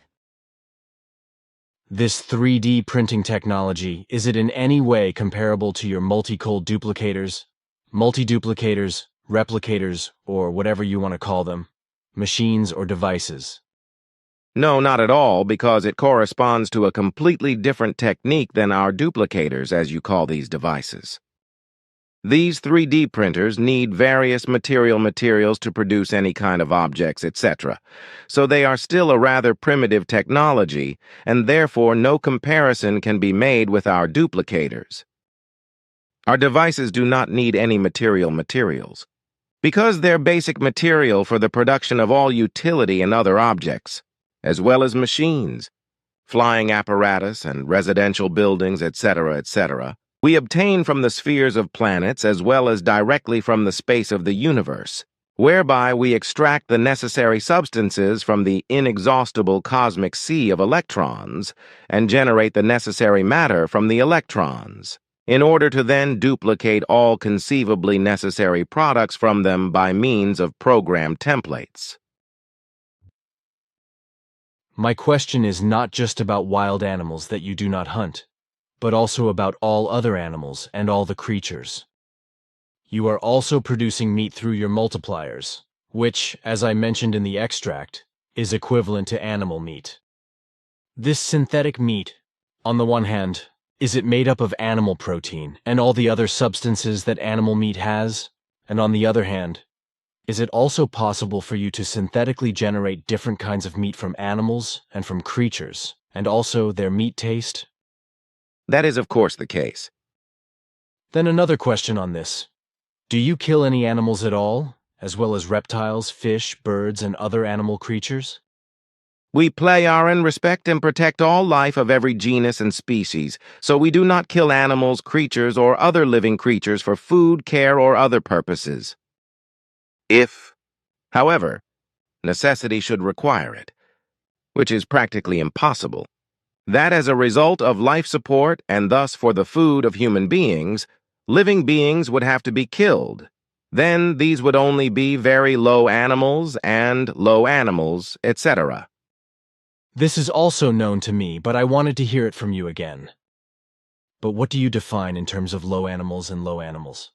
This 3D printing technology, is it in any way comparable to your multi-col duplicators, multi-duplicators, replicators, or whatever you want to call them, machines or devices? No, not at all, because it corresponds to a completely different technique than our duplicators, as you call these devices. These 3D printers need various materials to produce any kind of objects, etc., so they are still a rather primitive technology, and therefore no comparison can be made with our duplicators. Our devices do not need any materials, because they're basic material for the production of all utility and other objects, as well as machines. flying apparatus and residential buildings, etc., etc., we obtain from the spheres of planets as well as directly from the space of the universe, whereby we extract the necessary substances from the inexhaustible cosmic sea of electrons and generate the necessary matter from the electrons, in order to then duplicate all conceivably necessary products from them by means of programmed templates. My question is not just about wild animals that you do not hunt, but also about all other animals and all the creatures. You are also producing meat through your multipliers, which, as I mentioned in the extract, is equivalent to animal meat. This synthetic meat, on the one hand, is it made up of animal protein and all the other substances that animal meat has? And on the other hand, is it also possible for you to synthetically generate different kinds of meat from animals and from creatures, and also their meat taste? That is, of course, the case. Then another question on this. Do you kill any animals at all, as well as reptiles, fish, birds, and other animal creatures? We Pleiaren respect and protect all life of every genus and species, so we do not kill animals, creatures, or other living creatures for food, care, or other purposes. If, however, necessity should require it, which is practically impossible, that as a result of life support and thus for the food of human beings, living beings would have to be killed. Then these would only be very low animals, etc. This is also known to me, but I wanted to hear it from you again. But what do you define in terms of low animals and low animals?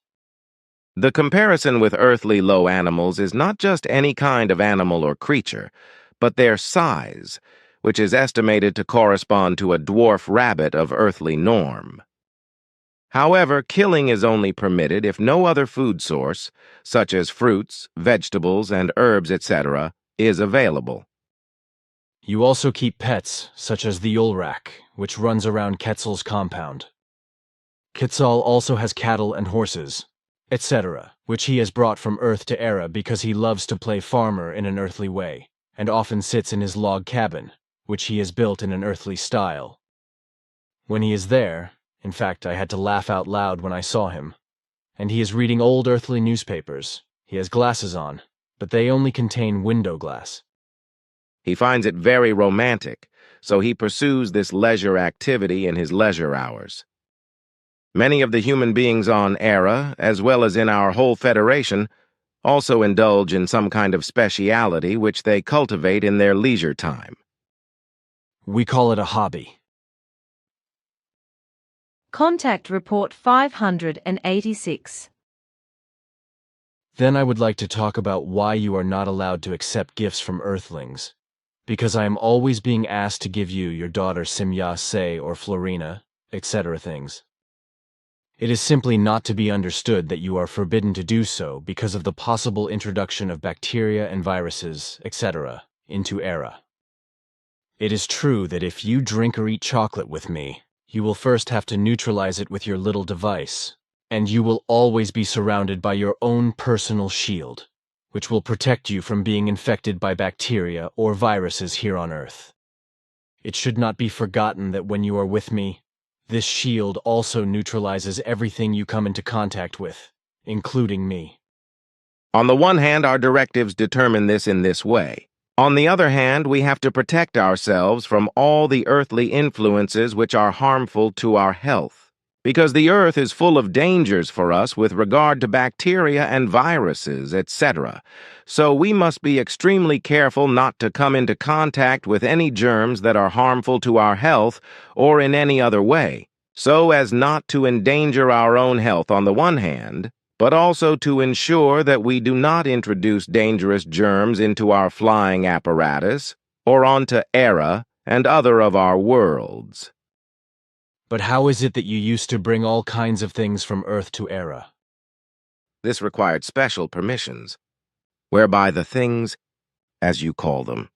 The comparison with earthly low animals is not just any kind of animal or creature, but their size, which is estimated to correspond to a dwarf rabbit of earthly norm. However, killing is only permitted if no other food source, such as fruits, vegetables, and herbs, etc., is available. You also keep pets, such as the Ulrak, which runs around Quetzal's compound. Quetzal also has cattle and horses, etc., which he has brought from Earth to Era because he loves to play farmer in an earthly way, and often sits in his log cabin, which he has built in an earthly style. When he is there, in fact, I had to laugh out loud when I saw him, and he is reading old earthly newspapers. He has glasses on, but they only contain window glass. He finds it very romantic, so he pursues this leisure activity in his leisure hours. Many of the human beings on Era, as well as in our whole Federation, also indulge in some kind of speciality which they cultivate in their leisure time. We call it a hobby. Contact Report 586. Then I would like to talk about why you are not allowed to accept gifts from Earthlings, because I am always being asked to give you your daughter Simya Se or Florina, etc. things. It is simply not to be understood that you are forbidden to do so because of the possible introduction of bacteria and viruses, etc., into Era. It is true that if you drink or eat chocolate with me, you will first have to neutralize it with your little device, and you will always be surrounded by your own personal shield, which will protect you from being infected by bacteria or viruses here on Earth. It should not be forgotten that when you are with me, this shield also neutralizes everything you come into contact with, including me. On the one hand, our directives determine this in this way. On the other hand, we have to protect ourselves from all the earthly influences which are harmful to our health, because the Earth is full of dangers for us with regard to bacteria and viruses, etc. So we must be extremely careful not to come into contact with any germs that are harmful to our health or in any other way, so as not to endanger our own health on the one hand, but also to ensure that we do not introduce dangerous germs into our flying apparatus or onto Era and other of our worlds. But how is it that you used to bring all kinds of things from Earth to Era? This required special permissions, whereby the things, as you call them,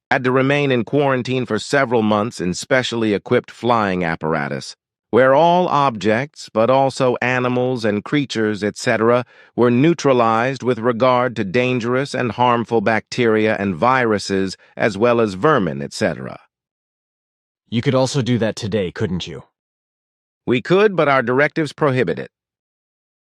had to remain in quarantine for several months in specially equipped flying apparatus, where all objects, but also animals and creatures, etc., were neutralized with regard to dangerous and harmful bacteria and viruses, as well as vermin, etc. You could also do that today, couldn't you? We could, but our directives prohibit it.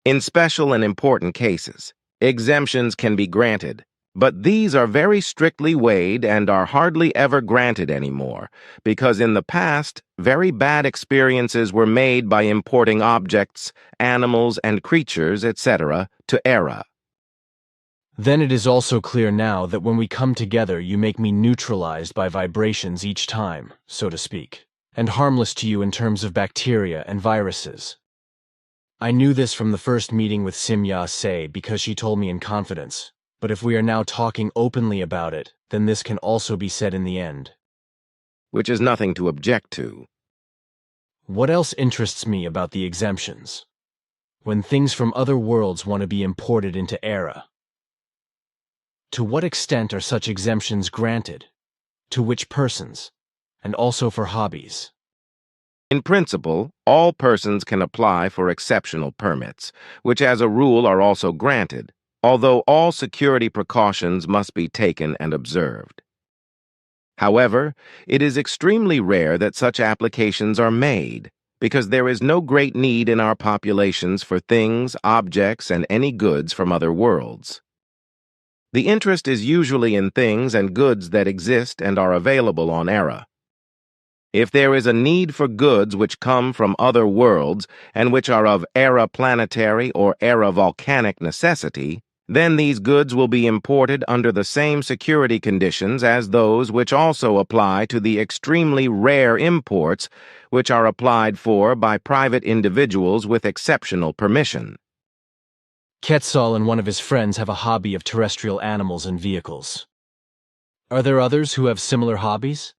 In special and important cases, exemptions can be granted, but these are very strictly weighed and are hardly ever granted anymore, because in the past, very bad experiences were made by importing objects, animals, and creatures, etc., to Era. Then it is also clear now that when we come together, you make me neutralized by vibrations each time, so to speak, and harmless to you in terms of bacteria and viruses. I knew this from the first meeting with Simya Se because she told me in confidence, but if we are now talking openly about it, then this can also be said in the end. Which is nothing to object to. What else interests me about the exemptions? When things from other worlds want to be imported into Era. To what extent are such exemptions granted? To which persons? And also for hobbies? In principle, all persons can apply for exceptional permits, which as a rule are also granted, although all security precautions must be taken and observed. However, it is extremely rare that such applications are made, because there is no great need in our populations for things, objects, and any goods from other worlds. The interest is usually in things and goods that exist and are available on Era. If there is a need for goods which come from other worlds and which are of Era planetary or Era volcanic necessity, then these goods will be imported under the same security conditions as those which also apply to the extremely rare imports which are applied for by private individuals with exceptional permission. Quetzal and one of his friends have a hobby of terrestrial animals and vehicles. Are there others who have similar hobbies?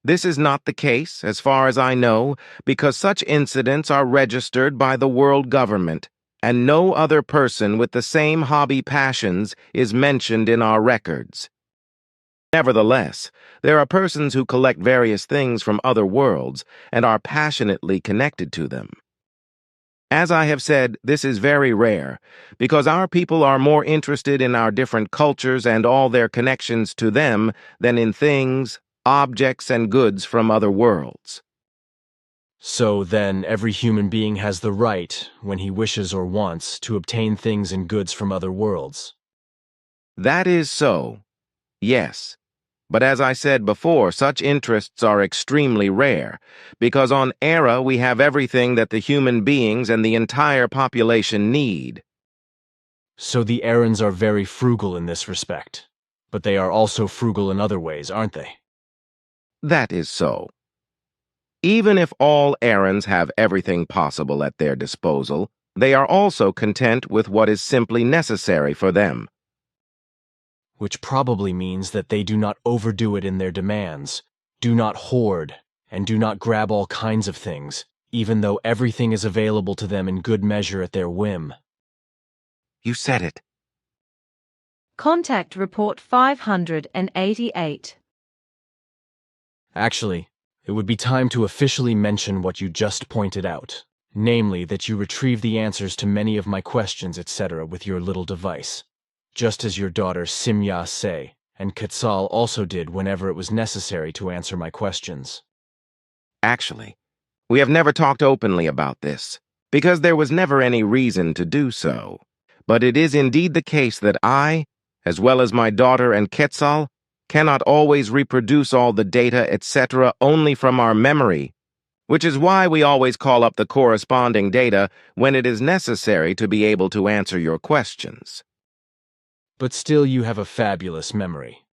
This is not the case, as far as I know, because such incidents are registered by the world government, and no other person with the same hobby passions is mentioned in our records. Nevertheless, there are persons who collect various things from other worlds and are passionately connected to them. As I have said, this is very rare, because our people are more interested in our different cultures and all their connections to them than in things, objects, and goods from other worlds. So then every human being has the right, when he wishes or wants, to obtain things and goods from other worlds. That is so, yes. But as I said before, such interests are extremely rare, because on Era we have everything that the human beings and the entire population need. So the Erans are very frugal in this respect, but they are also frugal in other ways, aren't they? That is so. Even if all Erans have everything possible at their disposal, they are also content with what is simply necessary for them. Which probably means that they do not overdo it in their demands, do not hoard, and do not grab all kinds of things, even though everything is available to them in good measure at their whim. You said it. Contact Report 588. Actually, it would be time to officially mention what you just pointed out, namely that you retrieve the answers to many of my questions, etc., with your little device, just as your daughter Simya Se and Quetzal also did whenever it was necessary to answer my questions. Actually, we have never talked openly about this, because there was never any reason to do so. But it is indeed the case that I, as well as my daughter and Quetzal, cannot always reproduce all the data, etc., only from our memory, which is why we always call up the corresponding data when it is necessary to be able to answer your questions. But still you have a fabulous memory.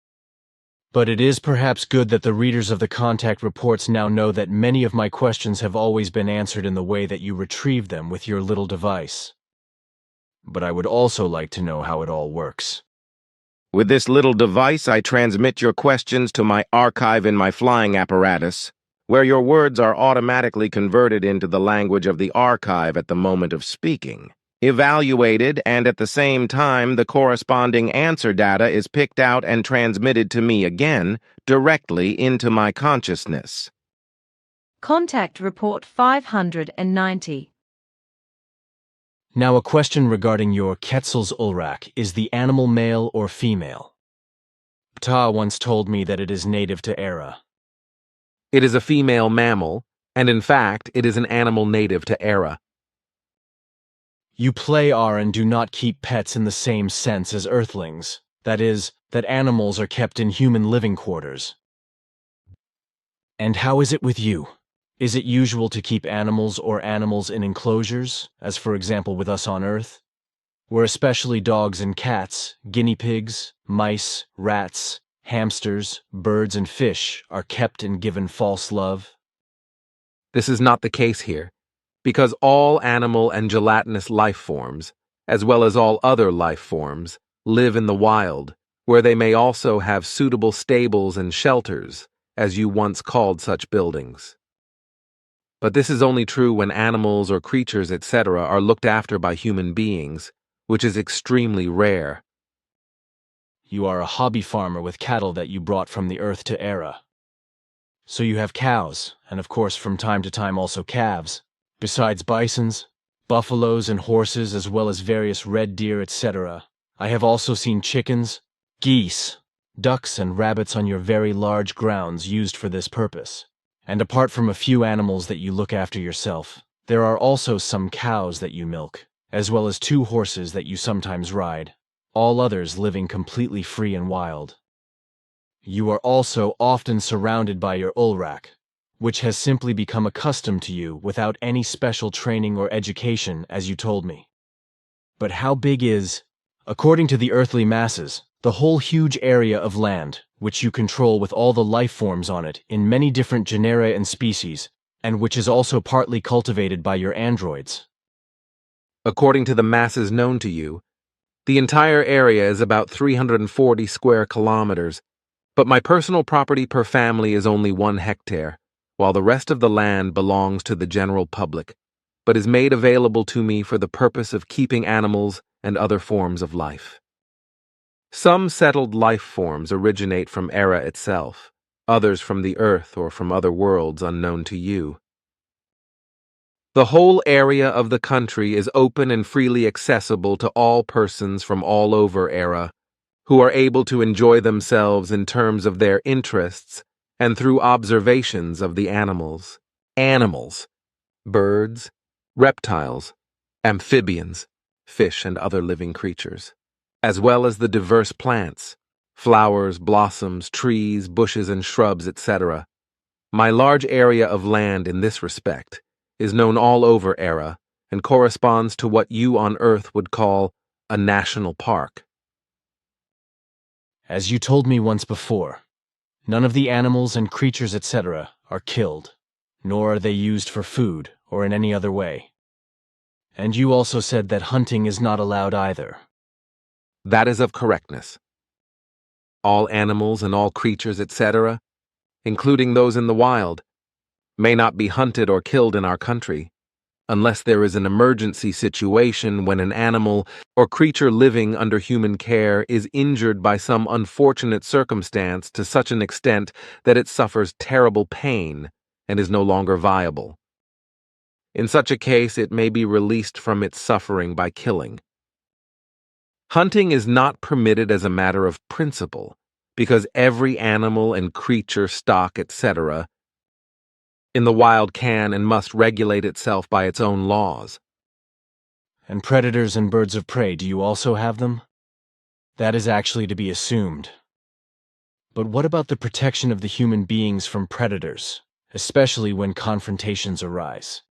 But it is perhaps good that the readers of the contact reports now know that many of my questions have always been answered in the way that you retrieve them with your little device. But I would also like to know how it all works. With this little device, I transmit your questions to my archive in my flying apparatus, where your words are automatically converted into the language of the archive at the moment of speaking, evaluated, and at the same time the corresponding answer data is picked out and transmitted to me again, directly into my consciousness. Contact Report 590. Now a question regarding your Quetzal's Ulrak. Is the animal male or female? Ptah once told me that it is native to Era. It is a female mammal, and in fact, it is an animal native to Era. You Play-Aran do not keep pets in the same sense as Earthlings. That is, that animals are kept in human living quarters. And how is it with you? Is it usual to keep animals in enclosures, as for example with us on Earth? Where especially dogs and cats, guinea pigs, mice, rats, hamsters, birds, and fish are kept and given false love? This is not the case here, because all animal and gelatinous life forms, as well as all other life forms, live in the wild, where they may also have suitable stables and shelters, as you once called such buildings. But this is only true when animals or creatures, etc., are looked after by human beings, which is extremely rare. You are a hobby farmer with cattle that you brought from the Earth to Era. So you have cows, and of course from time to time also calves, besides bisons, buffaloes, and horses, as well as various red deer, etc. I have also seen chickens, geese, ducks, and rabbits on your very large grounds used for this purpose. And apart from a few animals that you look after yourself, there are also some cows that you milk, as well as 2 horses that you sometimes ride, all others living completely free and wild. You are also often surrounded by your Ulrak, which has simply become accustomed to you without any special training or education, as you told me. But how big is, according to the earthly masses, the whole huge area of land, which you control with all the life forms on it in many different genera and species, and which is also partly cultivated by your androids? According to the masses known to you, the entire area is about 340 square kilometers, but my personal property per family is only 1 hectare, while the rest of the land belongs to the general public, but is made available to me for the purpose of keeping animals and other forms of life. Some settled life forms originate from Era itself, others from the Earth or from other worlds unknown to you. The whole area of the country is open and freely accessible to all persons from all over Era, who are able to enjoy themselves in terms of their interests and through observations of the animals. Animals, birds, reptiles, amphibians, fish and other living creatures, as well as the diverse plants, flowers, blossoms, trees, bushes, and shrubs, etc. My large area of land in this respect is known all over Era and corresponds to what you on Earth would call a national park. As you told me once before, none of the animals and creatures, etc., are killed, nor are they used for food or in any other way. And you also said that hunting is not allowed either. That is of correctness. All animals and all creatures, etc., including those in the wild, may not be hunted or killed in our country, unless there is an emergency situation when an animal or creature living under human care is injured by some unfortunate circumstance to such an extent that it suffers terrible pain and is no longer viable. In such a case, it may be released from its suffering by killing. Hunting is not permitted as a matter of principle, because every animal and creature, stock, etc., in the wild can and must regulate itself by its own laws. And predators and birds of prey, do you also have them? That is actually to be assumed. But what about the protection of the human beings from predators, especially when confrontations arise?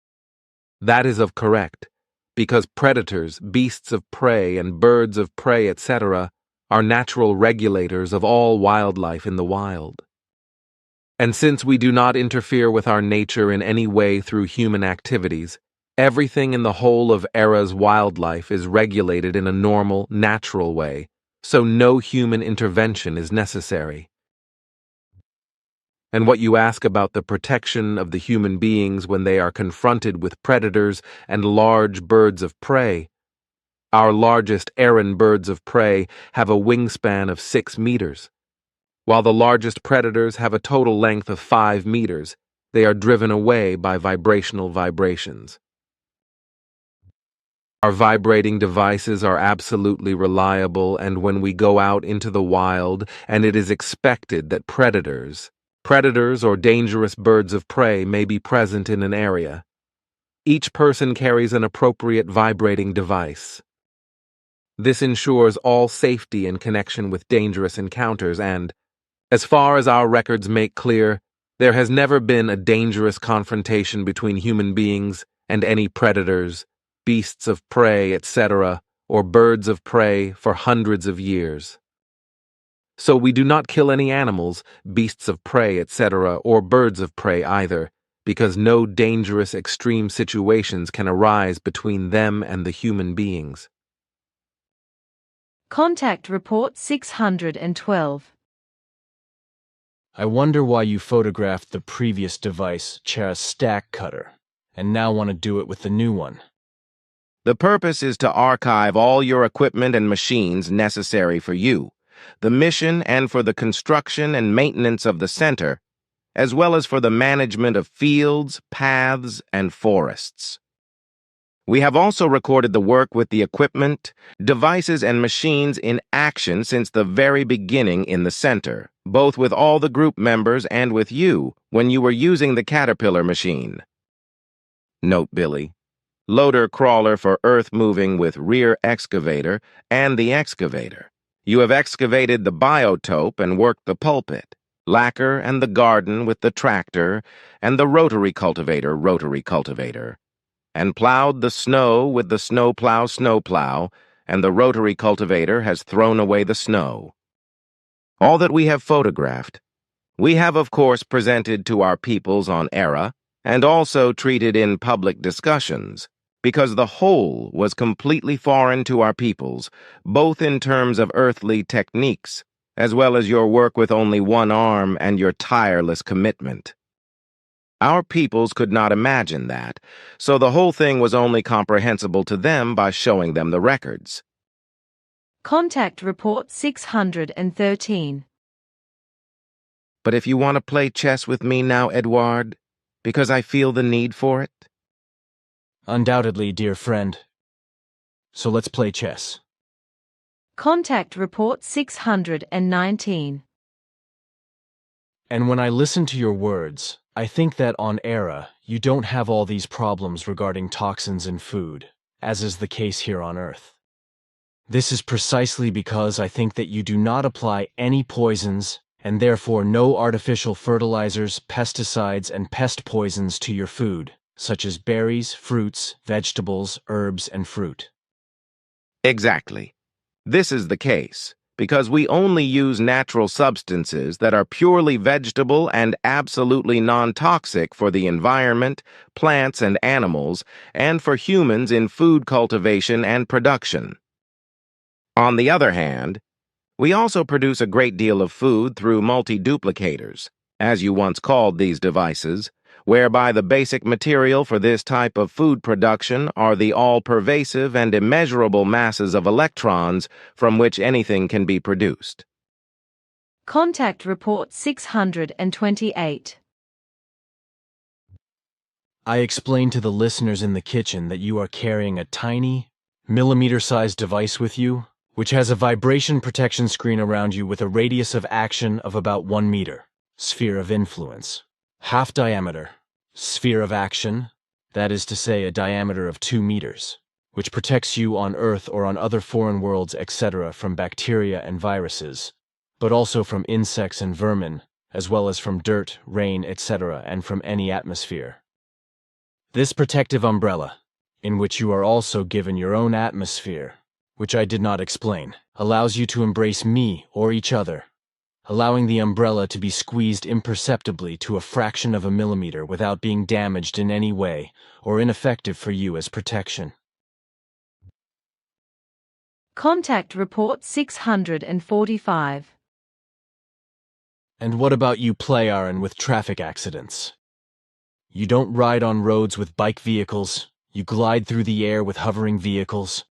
That is of correct, because predators, beasts of prey, and birds of prey, etc., are natural regulators of all wildlife in the wild. And since we do not interfere with our nature in any way through human activities, everything in the whole of Era's wildlife is regulated in a normal, natural way, so no human intervention is necessary. And what you ask about the protection of the human beings when they are confronted with predators and large birds of prey, our largest Eran birds of prey have a wingspan of 6 meters. While the largest predators have a total length of 5 meters, they are driven away by vibrational vibrations. Our vibrating devices are absolutely reliable, and when we go out into the wild and it is expected that predators, Predators or dangerous birds of prey may be present in an area. Each person carries an appropriate vibrating device. This ensures all safety in connection with dangerous encounters and, as far as our records make clear, there has never been a dangerous confrontation between human beings and any predators, beasts of prey, etc., or birds of prey for hundreds of years. So we do not kill any animals, beasts of prey, etc., or birds of prey either, because no dangerous extreme situations can arise between them and the human beings. Contact Report 612. I wonder why you photographed the previous device, Chara's stack cutter, and now want to do it with the new one. The purpose is to archive all your equipment and machines necessary for you, the mission, and for the construction and maintenance of the center, as well as for the management of fields, paths, and forests. We have also recorded the work with the equipment, devices, and machines in action since the very beginning in the center, both with all the group members and with you when you were using the Caterpillar machine. Note, Billy. Loader crawler for earth moving with rear excavator and the excavator. You have excavated the biotope and worked the pulpit, lacquer and the garden with the tractor and the rotary cultivator, and plowed the snow with the snowplow, and the rotary cultivator has thrown away the snow. All that we have photographed, we have of course presented to our peoples on Era, and also treated in public discussions, because the whole was completely foreign to our peoples, both in terms of earthly techniques, as well as your work with only one arm and your tireless commitment. Our peoples could not imagine that, so the whole thing was only comprehensible to them by showing them the records. Contact Report 613. But if you want to play chess with me now, Edward, because I feel the need for it? Undoubtedly, dear friend. So let's play chess. Contact Report 619. And when I listen to your words, I think that on Era, you don't have all these problems regarding toxins in food, as is the case here on Earth. This is precisely because I think that you do not apply any poisons, and therefore no artificial fertilizers, pesticides, and pest poisons to your food, such as berries, fruits, vegetables, herbs, and fruit. Exactly. This is the case, because we only use natural substances that are purely vegetable and absolutely non-toxic for the environment, plants and animals, and for humans in food cultivation and production. On the other hand, we also produce a great deal of food through multi-duplicators, as you once called these devices, whereby the basic material for this type of food production are the all-pervasive and immeasurable masses of electrons from which anything can be produced. Contact Report 628. I explained to the listeners in the kitchen that you are carrying a tiny, millimeter-sized device with you, which has a vibration protection screen around you with a radius of action of about 1 meter, sphere of influence. Half diameter, sphere of action, that is to say a diameter of 2 meters, which protects you on Earth or on other foreign worlds, etc. from bacteria and viruses, but also from insects and vermin, as well as from dirt, rain, etc., and from any atmosphere. This protective umbrella, in which you are also given your own atmosphere, which I did not explain, allows you to embrace me or each other, allowing the umbrella to be squeezed imperceptibly to a fraction of a millimeter without being damaged in any way or ineffective for you as protection. Contact Report 645. And what about you, Playaran, with traffic accidents? You don't ride on roads with bike vehicles, you glide through the air with hovering vehicles.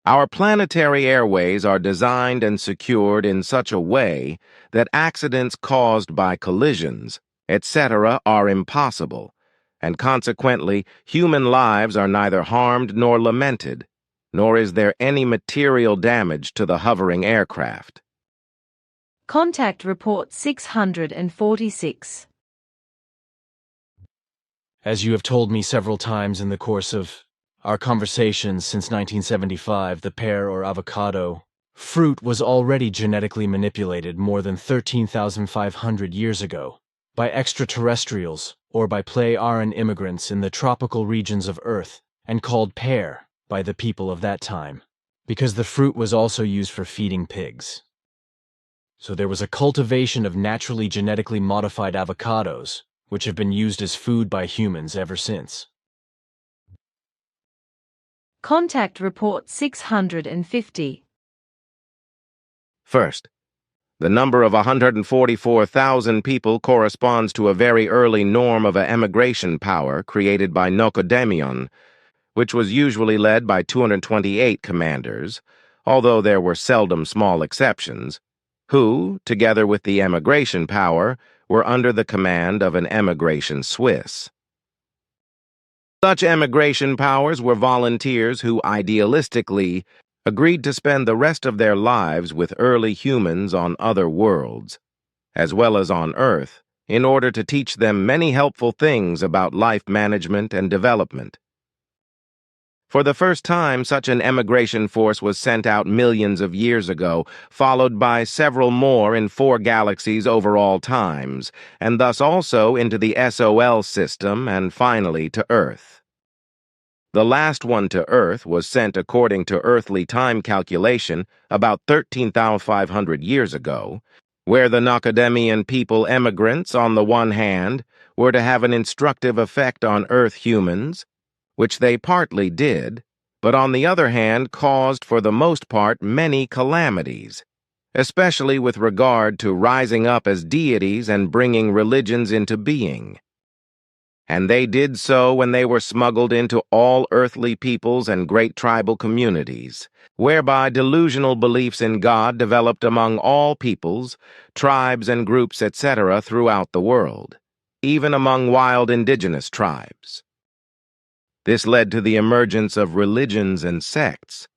Our planetary airways are designed and secured in such a way that accidents caused by collisions, etc., are impossible, and consequently human lives are neither harmed nor lamented, nor is there any material damage to the hovering aircraft. Contact Report 646. As you have told me several times in the course of our conversations since 1975, the pear or avocado fruit was already genetically manipulated more than 13,500 years ago by extraterrestrials or by Plei-Aran immigrants in the tropical regions of Earth, and called pear by the people of that time, because the fruit was also used for feeding pigs. So there was a cultivation of naturally genetically modified avocados, which have been used as food by humans ever since. Contact Report 650. First, the number of 144,000 people corresponds to a very early norm of an emigration power created by Nocodemion, which was usually led by 228 commanders, although there were seldom small exceptions, who, together with the emigration power, were under the command of an emigration Swiss. Such emigration powers were volunteers who idealistically agreed to spend the rest of their lives with early humans on other worlds, as well as on Earth, in order to teach them many helpful things about life management and development. For the first time, such an emigration force was sent out millions of years ago, followed by several more in 4 galaxies over all times, and thus also into the SOL system and finally to Earth. The last one to Earth was sent according to earthly time calculation about 13,500 years ago, where the Nocodemian people emigrants, on the one hand, were to have an instructive effect on Earth humans, which they partly did, but on the other hand caused for the most part many calamities, especially with regard to rising up as deities and bringing religions into being. And they did so when they were smuggled into all earthly peoples and great tribal communities, whereby delusional beliefs in God developed among all peoples, tribes and groups, etc. throughout the world, even among wild indigenous tribes. This led to the emergence of religions and sects,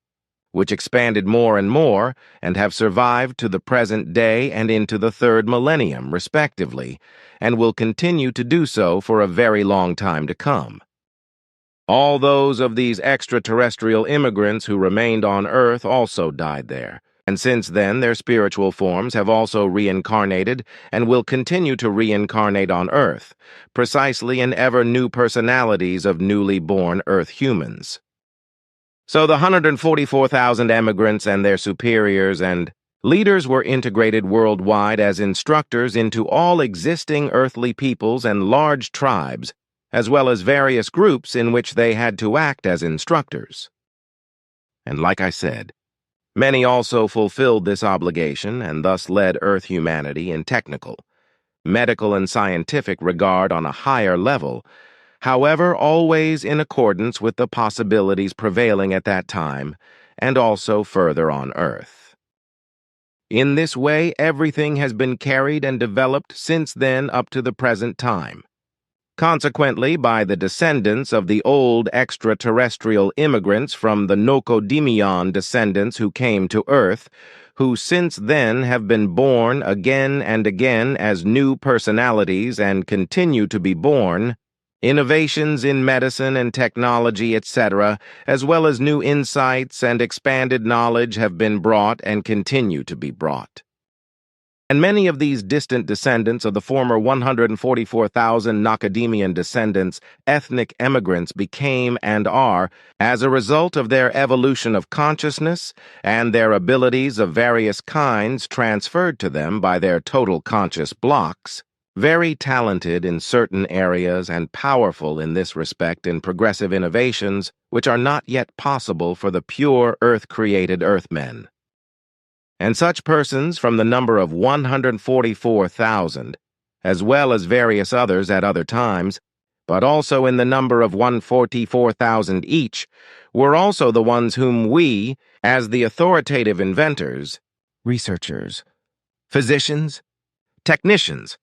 which expanded more and more and have survived to the present day and into the 3rd millennium, respectively, and will continue to do so for a very long time to come. All those of these extraterrestrial immigrants who remained on Earth also died there, and since then their spiritual forms have also reincarnated and will continue to reincarnate on Earth, precisely in ever new personalities of newly born Earth humans. So the 144,000 emigrants and their superiors and leaders were integrated worldwide as instructors into all existing earthly peoples and large tribes, as well as various groups in which they had to act as instructors. And like I said, many also fulfilled this obligation and thus led Earth humanity in technical, medical, and scientific regard on a higher level, however always in accordance with the possibilities prevailing at that time, and also further on Earth. In this way, everything has been carried and developed since then up to the present time. Consequently, by the descendants of the old extraterrestrial immigrants from the Nocodemion descendants who came to Earth, who since then have been born again and again as new personalities and continue to be born, innovations in medicine and technology, etc., as well as new insights and expanded knowledge have been brought and continue to be brought. And many of these distant descendants of the former 144,000 Nocodemian descendants, ethnic emigrants, became and are, as a result of their evolution of consciousness and their abilities of various kinds transferred to them by their total conscious blocks, very talented in certain areas and powerful in this respect in progressive innovations which are not yet possible for the pure earth-created earthmen. And such persons from the number of 144,000, as well as various others at other times, but also in the number of 144,000 each, were also the ones whom we, as the authoritative inventors, researchers, physicians, technicians,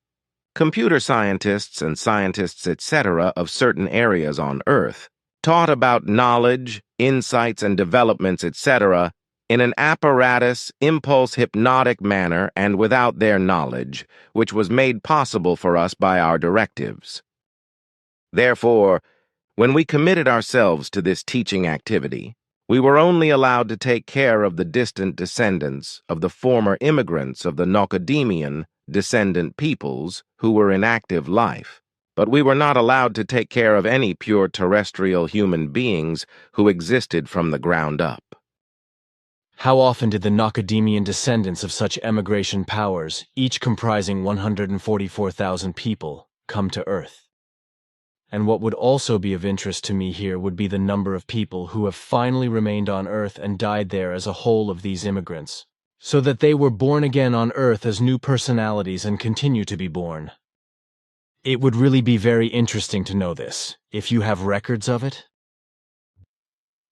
computer scientists and scientists, etc., of certain areas on Earth, taught about knowledge, insights, and developments, etc., in an apparatus, impulse hypnotic manner and without their knowledge, which was made possible for us by our directives. Therefore, when we committed ourselves to this teaching activity, we were only allowed to take care of the distant descendants of the former immigrants of the Nocademian descendant peoples who were in active life, but we were not allowed to take care of any pure terrestrial human beings who existed from the ground up. How often did the Nocademian descendants of such emigration powers, each comprising 144,000 people, come to Earth? And what would also be of interest to me here would be the number of people who have finally remained on Earth and died there as a whole of these immigrants, so that they were born again on Earth as new personalities and continue to be born. It would really be very interesting to know this, if you have records of it.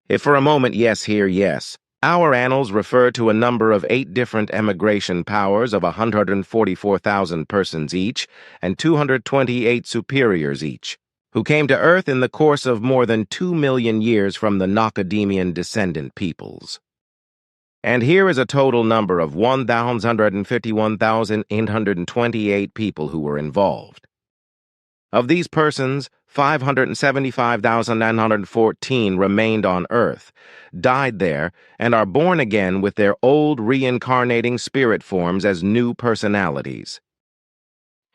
If for a moment yes here, yes. Our annals refer to a number of 8 different emigration powers of 144,000 persons each and 228 superiors each, who came to Earth in the course of more than 2 million years from the Nocademian descendant peoples. And here is a total number of 1,151,828 people who were involved. Of these persons, 575,914 remained on Earth, died there, and are born again with their old reincarnating spirit forms as new personalities.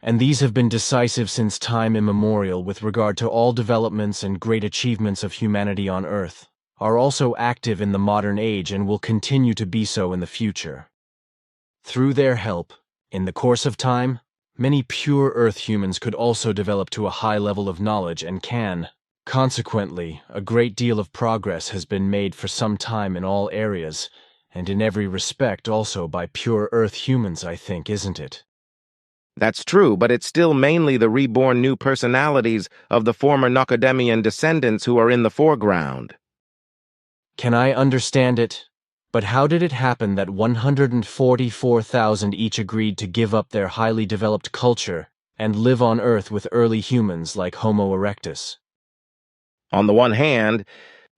And these have been decisive since time immemorial with regard to all developments and great achievements of humanity on Earth, are also active in the modern age and will continue to be so in the future. Through their help, in the course of time, many pure Earth humans could also develop to a high level of knowledge and can. Consequently, a great deal of progress has been made for some time in all areas, and in every respect also by pure Earth humans, I think, isn't it? That's true, but it's still mainly the reborn new personalities of the former Nocademian descendants who are in the foreground. Can I understand it? But how did it happen that 144,000 each agreed to give up their highly developed culture and live on Earth with early humans like Homo erectus? On the one hand,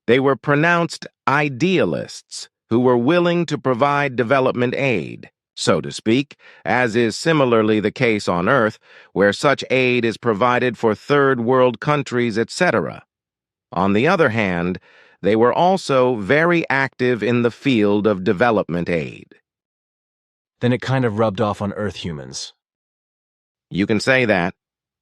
they were pronounced idealists who were willing to provide development aid, so to speak, as is similarly the case on Earth, where such aid is provided for third world countries, etc. On the other hand, they were also very active in the field of development aid. Then it kind of rubbed off on Earth humans. You can say that.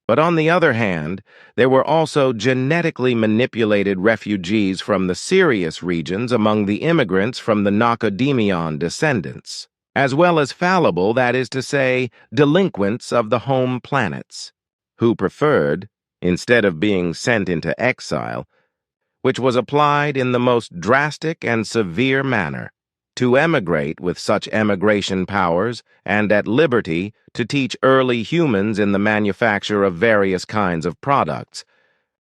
But on the other hand, there were also genetically manipulated refugees from the Sirius regions among the immigrants from the Nocademian descendants, as well as fallible, that is to say, delinquents of the home planets, who preferred, instead of being sent into exile, which was applied in the most drastic and severe manner, to emigrate with such emigration powers and at liberty to teach early humans in the manufacture of various kinds of products,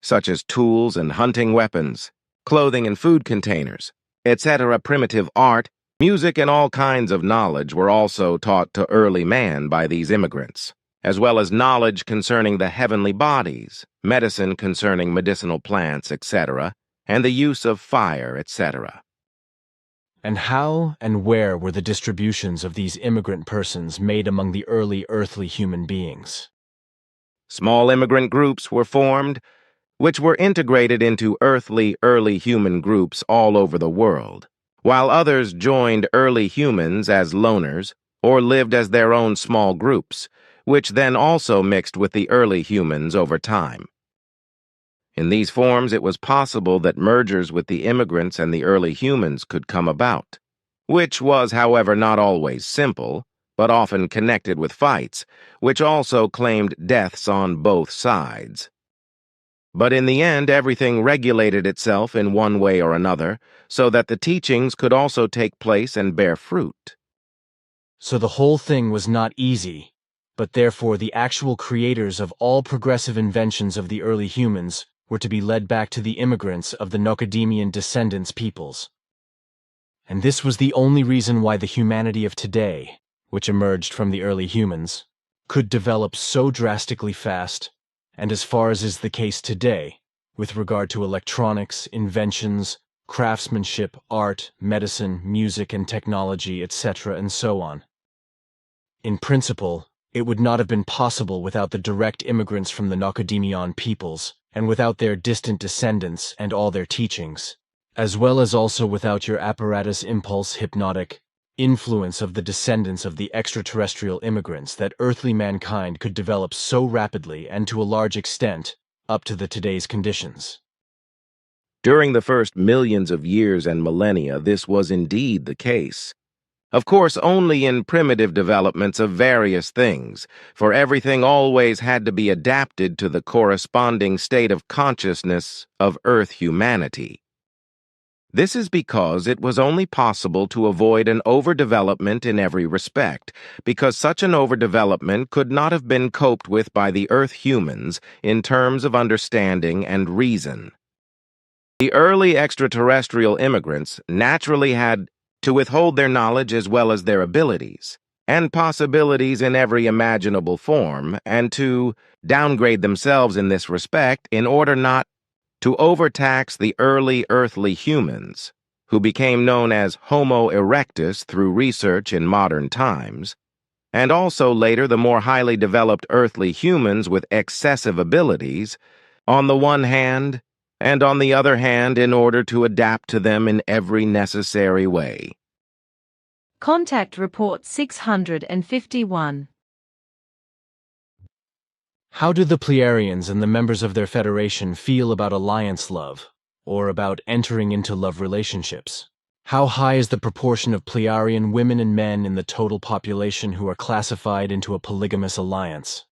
such as tools and hunting weapons, clothing and food containers, etc. Primitive art, music, and all kinds of knowledge were also taught to early man by these immigrants, as well as knowledge concerning the heavenly bodies, medicine concerning medicinal plants, etc., and the use of fire, etc. And how and where were the distributions of these immigrant persons made among the early earthly human beings? Small immigrant groups were formed, which were integrated into earthly early human groups all over the world, while others joined early humans as loners or lived as their own small groups, which then also mixed with the early humans over time. In these forms, it was possible that mergers with the immigrants and the early humans could come about, which was, however, not always simple, but often connected with fights, which also claimed deaths on both sides. But in the end, everything regulated itself in one way or another, so that the teachings could also take place and bear fruit. So the whole thing was not easy, but therefore the actual creators of all progressive inventions of the early humans were to be led back to the immigrants of the Nocademian descendants peoples. And this was the only reason why the humanity of today, which emerged from the early humans, could develop so drastically fast, and as far as is the case today, with regard to electronics, inventions, craftsmanship, art, medicine, music and technology, etc., and so on. In principle, it would not have been possible without the direct immigrants from the Nocodemion peoples, and without their distant descendants and all their teachings, as well as also without your apparatus impulse hypnotic influence of the descendants of the extraterrestrial immigrants that earthly mankind could develop so rapidly and to a large extent up to the today's conditions. During the first millions of years and millennia, this was indeed the case. Of course, only in primitive developments of various things, for everything always had to be adapted to the corresponding state of consciousness of Earth humanity. This is because it was only possible to avoid an overdevelopment in every respect, because such an overdevelopment could not have been coped with by the Earth humans in terms of understanding and reason. The early extraterrestrial immigrants naturally had to withhold their knowledge as well as their abilities, and possibilities in every imaginable form, and to downgrade themselves in this respect in order not to overtax the early earthly humans, who became known as Homo erectus through research in modern times, and also later the more highly developed earthly humans with excessive abilities, on the one hand, and on the other hand in order to adapt to them in every necessary way. Contact Report 651. How do the Pleiarians and the members of their federation feel about alliance love, or about entering into love relationships? How high is the proportion of Pleiarian women and men in the total population who are classified into a polygamous alliance?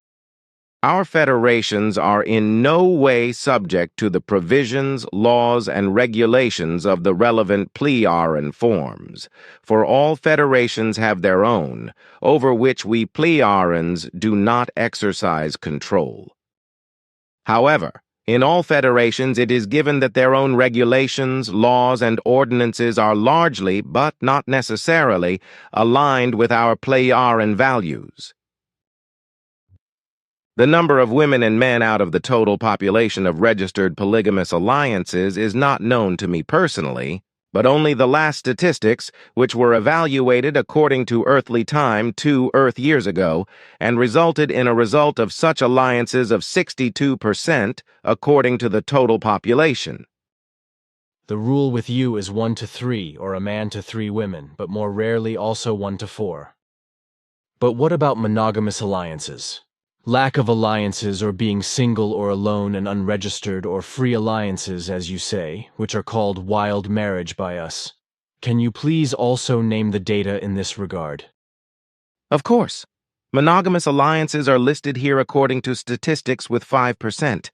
Our federations are in no way subject to the provisions, laws, and regulations of the relevant Pleiaren forms, for all federations have their own, over which we Pleiarens do not exercise control. However, in all federations it is given that their own regulations, laws, and ordinances are largely, but not necessarily, aligned with our Pleiaren values. The number of women and men out of the total population of registered polygamous alliances is not known to me personally, but only the last statistics, which were evaluated according to earthly time 2 Earth years ago, and resulted in a result of such alliances of 62% according to the total population. The rule with you is 1 to 3, or a man to 3 women, but more rarely also 1 to 4. But what about monogamous alliances? Lack of alliances or being single or alone and unregistered or free alliances, as you say, which are called wild marriage by us. Can you please also name the data in this regard? Of course. Monogamous alliances are listed here according to statistics with 5%,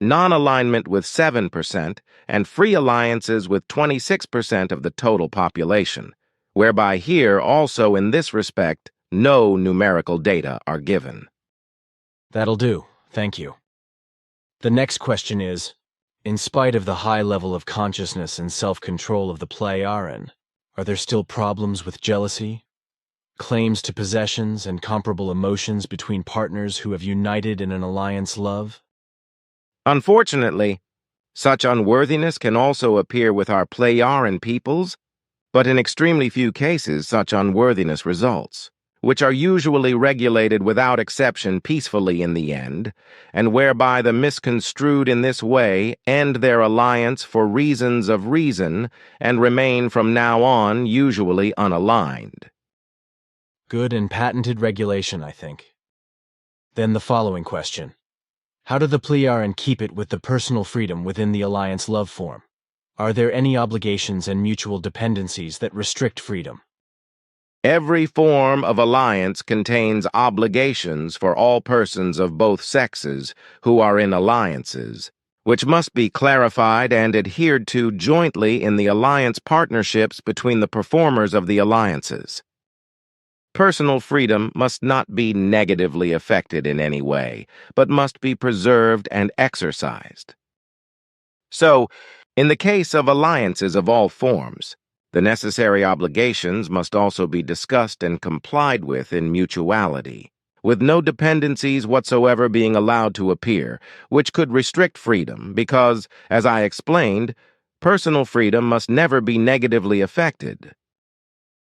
non-alignment with 7%, and free alliances with 26% of the total population, whereby here also in this respect no numerical data are given. That'll do, thank you. The next question is, in spite of the high level of consciousness and self-control of the Pleiaren, are there still problems with jealousy, claims to possessions, and comparable emotions between partners who have united in an alliance love? Unfortunately, such unworthiness can also appear with our Pleiaren peoples, but in extremely few cases such unworthiness results, which are usually regulated without exception peacefully in the end, and whereby the misconstrued in this way end their alliance for reasons of reason and remain from now on usually unaligned. Good and patented regulation, I think. Then the following question. How do the Pleiaren keep it with the personal freedom within the alliance love form? Are there any obligations and mutual dependencies that restrict freedom? Every form of alliance contains obligations for all persons of both sexes who are in alliances, which must be clarified and adhered to jointly in the alliance partnerships between the performers of the alliances. Personal freedom must not be negatively affected in any way, but must be preserved and exercised. So, in the case of alliances of all forms, the necessary obligations must also be discussed and complied with in mutuality, with no dependencies whatsoever being allowed to appear, which could restrict freedom because, as I explained, personal freedom must never be negatively affected.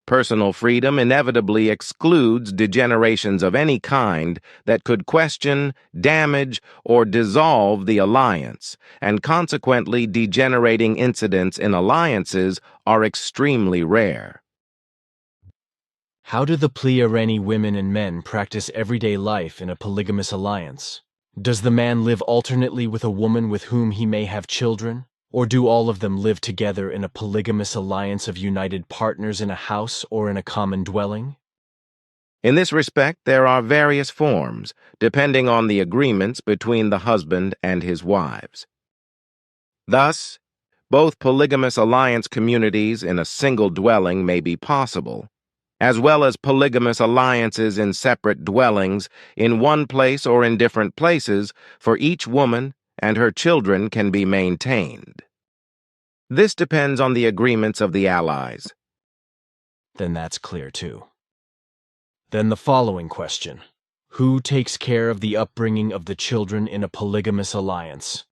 Personal freedom inevitably excludes degenerations of any kind that could question, damage, or dissolve the alliance, and consequently degenerating incidents in alliances are extremely rare. How do the Pliareni women and men practice everyday life in a polygamous alliance? Does the man live alternately with a woman with whom he may have children? Or do all of them live together in a polygamous alliance of united partners in a house or in a common dwelling? In this respect, there are various forms, depending on the agreements between the husband and his wives. Thus, both polygamous alliance communities in a single dwelling may be possible, as well as polygamous alliances in separate dwellings in one place or in different places for each woman, and her children can be maintained. This depends on the agreements of the allies. Then that's clear too. Then the following question. Who takes care of the upbringing of the children in a polygamous alliance?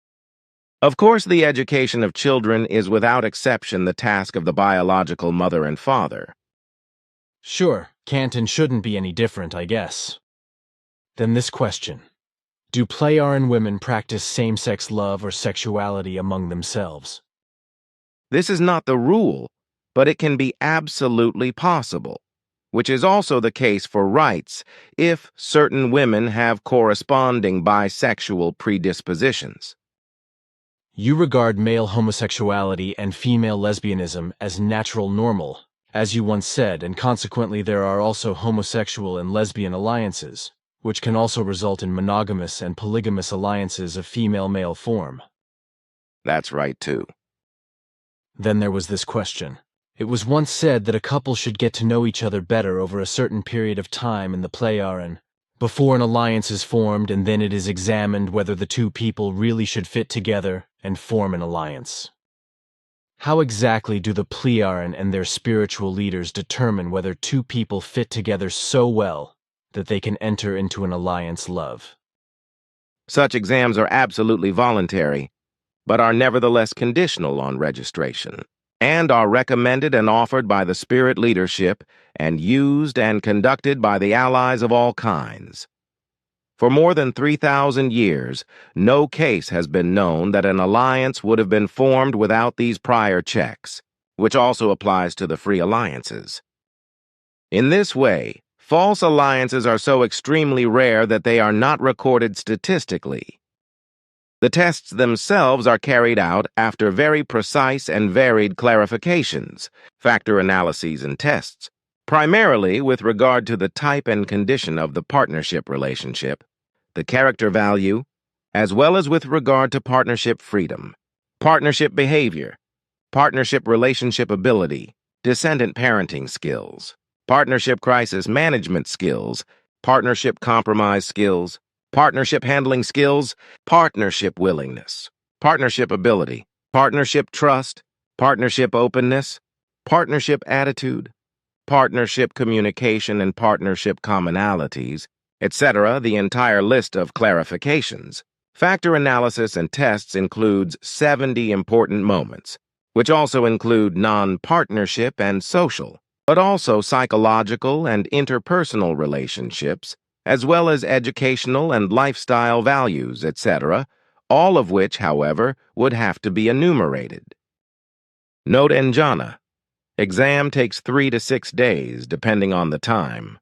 Of course, the education of children is without exception the task of the biological mother and father. Sure, can't and shouldn't be any different, I guess. Then this question. Do Pliaran women practice same-sex love or sexuality among themselves? This is not the rule, but it can be absolutely possible, which is also the case for rights if certain women have corresponding bisexual predispositions. You regard male homosexuality and female lesbianism as natural normal, as you once said, and consequently there are also homosexual and lesbian alliances, which can also result in monogamous and polygamous alliances of female-male form. That's right, too. Then there was this question. It was once said that a couple should get to know each other better over a certain period of time in the Pliaran, before an alliance is formed, and then it is examined whether the two people really should fit together and form an alliance. How exactly do the Pliaran and their spiritual leaders determine whether two people fit together so well that they can enter into an alliance love? Such exams are absolutely voluntary, but are nevertheless conditional on registration, and are recommended and offered by the spirit leadership and used and conducted by the allies of all kinds. For more than 3,000 years, no case has been known that an alliance would have been formed without these prior checks, which also applies to the free alliances. In this way, false alliances are so extremely rare that they are not recorded statistically. The tests themselves are carried out after very precise and varied clarifications, factor analyses and tests, primarily with regard to the type and condition of the partnership relationship, the character value, as well as with regard to partnership freedom, partnership behavior, partnership relationship ability, descendant parenting skills, partnership crisis management skills, partnership compromise skills, partnership handling skills, partnership willingness, partnership ability, partnership trust, partnership openness, partnership attitude, partnership communication and partnership commonalities, etc. The entire list of clarifications. Factor analysis and tests includes 70 important moments, which also include non-partnership and social, but also psychological and interpersonal relationships, as well as educational and lifestyle values, etc., all of which, however, would have to be enumerated. Note Njana. Exam takes 3 to 6 days, depending on the time.